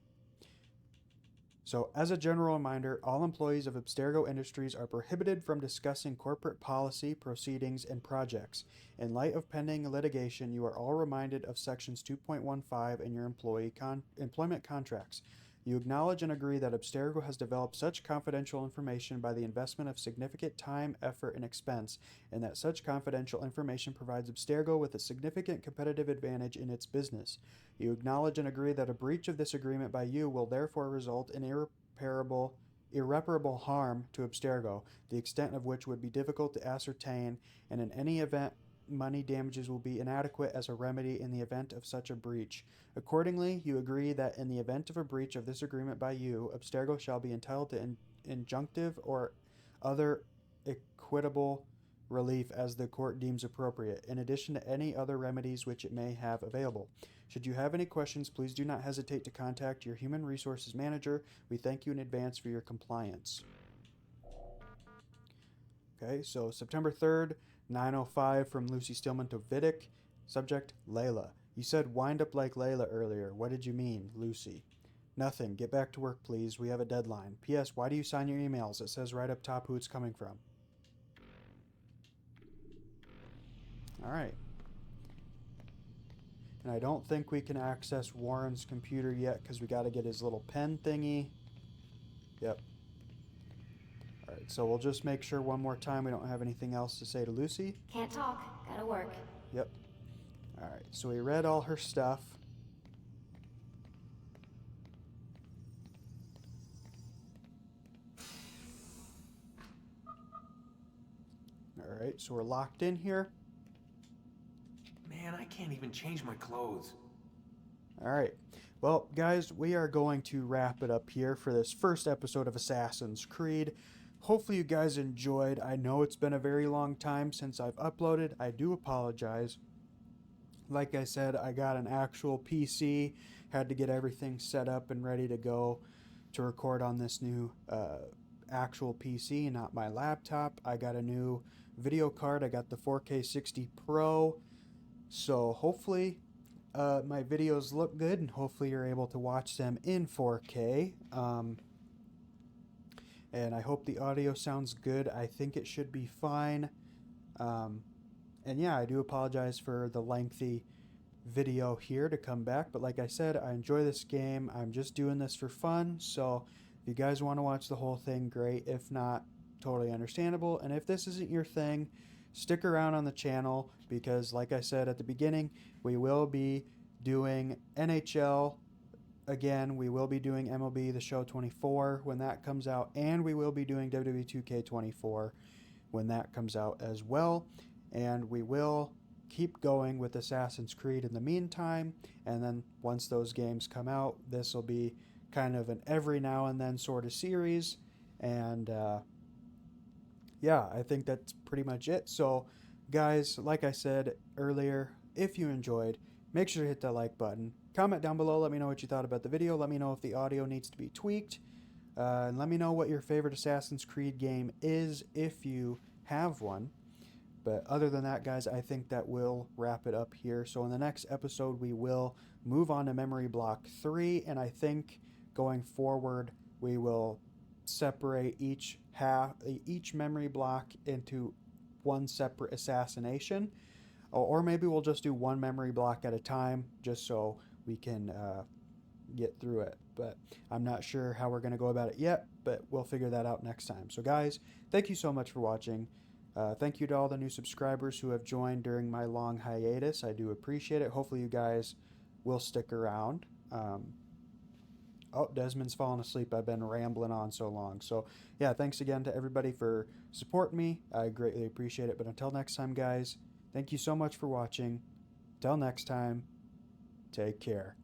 So, as a general reminder, all employees of Abstergo Industries are prohibited from discussing corporate policy, proceedings, and projects. In light of pending litigation, you are all reminded of Sections 2.15 in your employment contracts. You acknowledge and agree that Abstergo has developed such confidential information by the investment of significant time, effort, and expense, and that such confidential information provides Abstergo with a significant competitive advantage in its business. You acknowledge and agree that a breach of this agreement by you will therefore result in irreparable harm to Abstergo, the extent of which would be difficult to ascertain, and in any event, money damages will be inadequate as a remedy in the event of such a breach. Accordingly, you agree that in the event of a breach of this agreement by you, Abstergo shall be entitled to injunctive or other equitable relief as the court deems appropriate, in addition to any other remedies which it may have available. Should you have any questions, please do not hesitate to contact your Human Resources Manager. We thank you in advance for your compliance. Okay, so September 3rd, 9:05 from Lucy Stillman to Vidic. Subject, Layla. You said wind up like Layla earlier. What did you mean, Lucy? Nothing. Get back to work, please. We have a deadline. P.S. Why do you sign your emails? It says right up top who it's coming from. Alright. And I don't think we can access Warren's computer yet because we got to get his little pen thingy. Yep. Alright, so we'll just make sure one more time we don't have anything else to say to Lucy. Can't talk. Gotta work. Yep. Alright, so we read all her stuff. Alright, so we're locked in here. Man, I can't even change my clothes. Alright. Well, guys, we are going to wrap it up here for this first episode of Assassin's Creed. Hopefully you guys enjoyed. I know it's been a very long time since I've uploaded. I do apologize. Like I said, I got an actual PC. Had to get everything set up and ready to go to record on this new actual PC, not my laptop. I got a new video card. I got the 4K 60 Pro. So hopefully my videos look good and hopefully you're able to watch them in 4K. And I hope the audio sounds good. I think it should be fine. And yeah, I do apologize for the lengthy video here to come back. But like I said, I enjoy this game. I'm just doing this for fun. So if you guys want to watch the whole thing, great. If not, totally understandable. And if this isn't your thing, stick around on the channel because like I said at the beginning, we will be doing NHL again. We will be doing MLB The Show 24 when that comes out, and we will be doing WWE 2K24 when that comes out as well. And we will keep going with Assassin's Creed in the meantime, and then once those games come out, this will be kind of an every now and then sort of series. And yeah, I think that's pretty much it. So guys, like I said earlier, if you enjoyed, make sure to hit that like button. Comment down below, let me know what you thought about the video. Let me know if the audio needs to be tweaked. And let me know what your favorite Assassin's Creed game is if you have one. But other than that, guys, I think that will wrap it up here. So in the next episode, we will move on to Memory Block 3. And I think going forward, we will separate each memory block into one separate assassination. Or maybe we'll just do one memory block at a time just so we can get through it. But I'm not sure how we're going to go about it yet, but we'll figure that out next time. So guys, thank you so much for watching. Thank you to all the new subscribers who have joined during my long hiatus. I do appreciate it. Hopefully you guys will stick around. Oh, Desmond's falling asleep. I've been rambling on so long. So yeah, thanks again to everybody for supporting me. I greatly appreciate it. But until next time, guys, thank you so much for watching. Till next time, take care.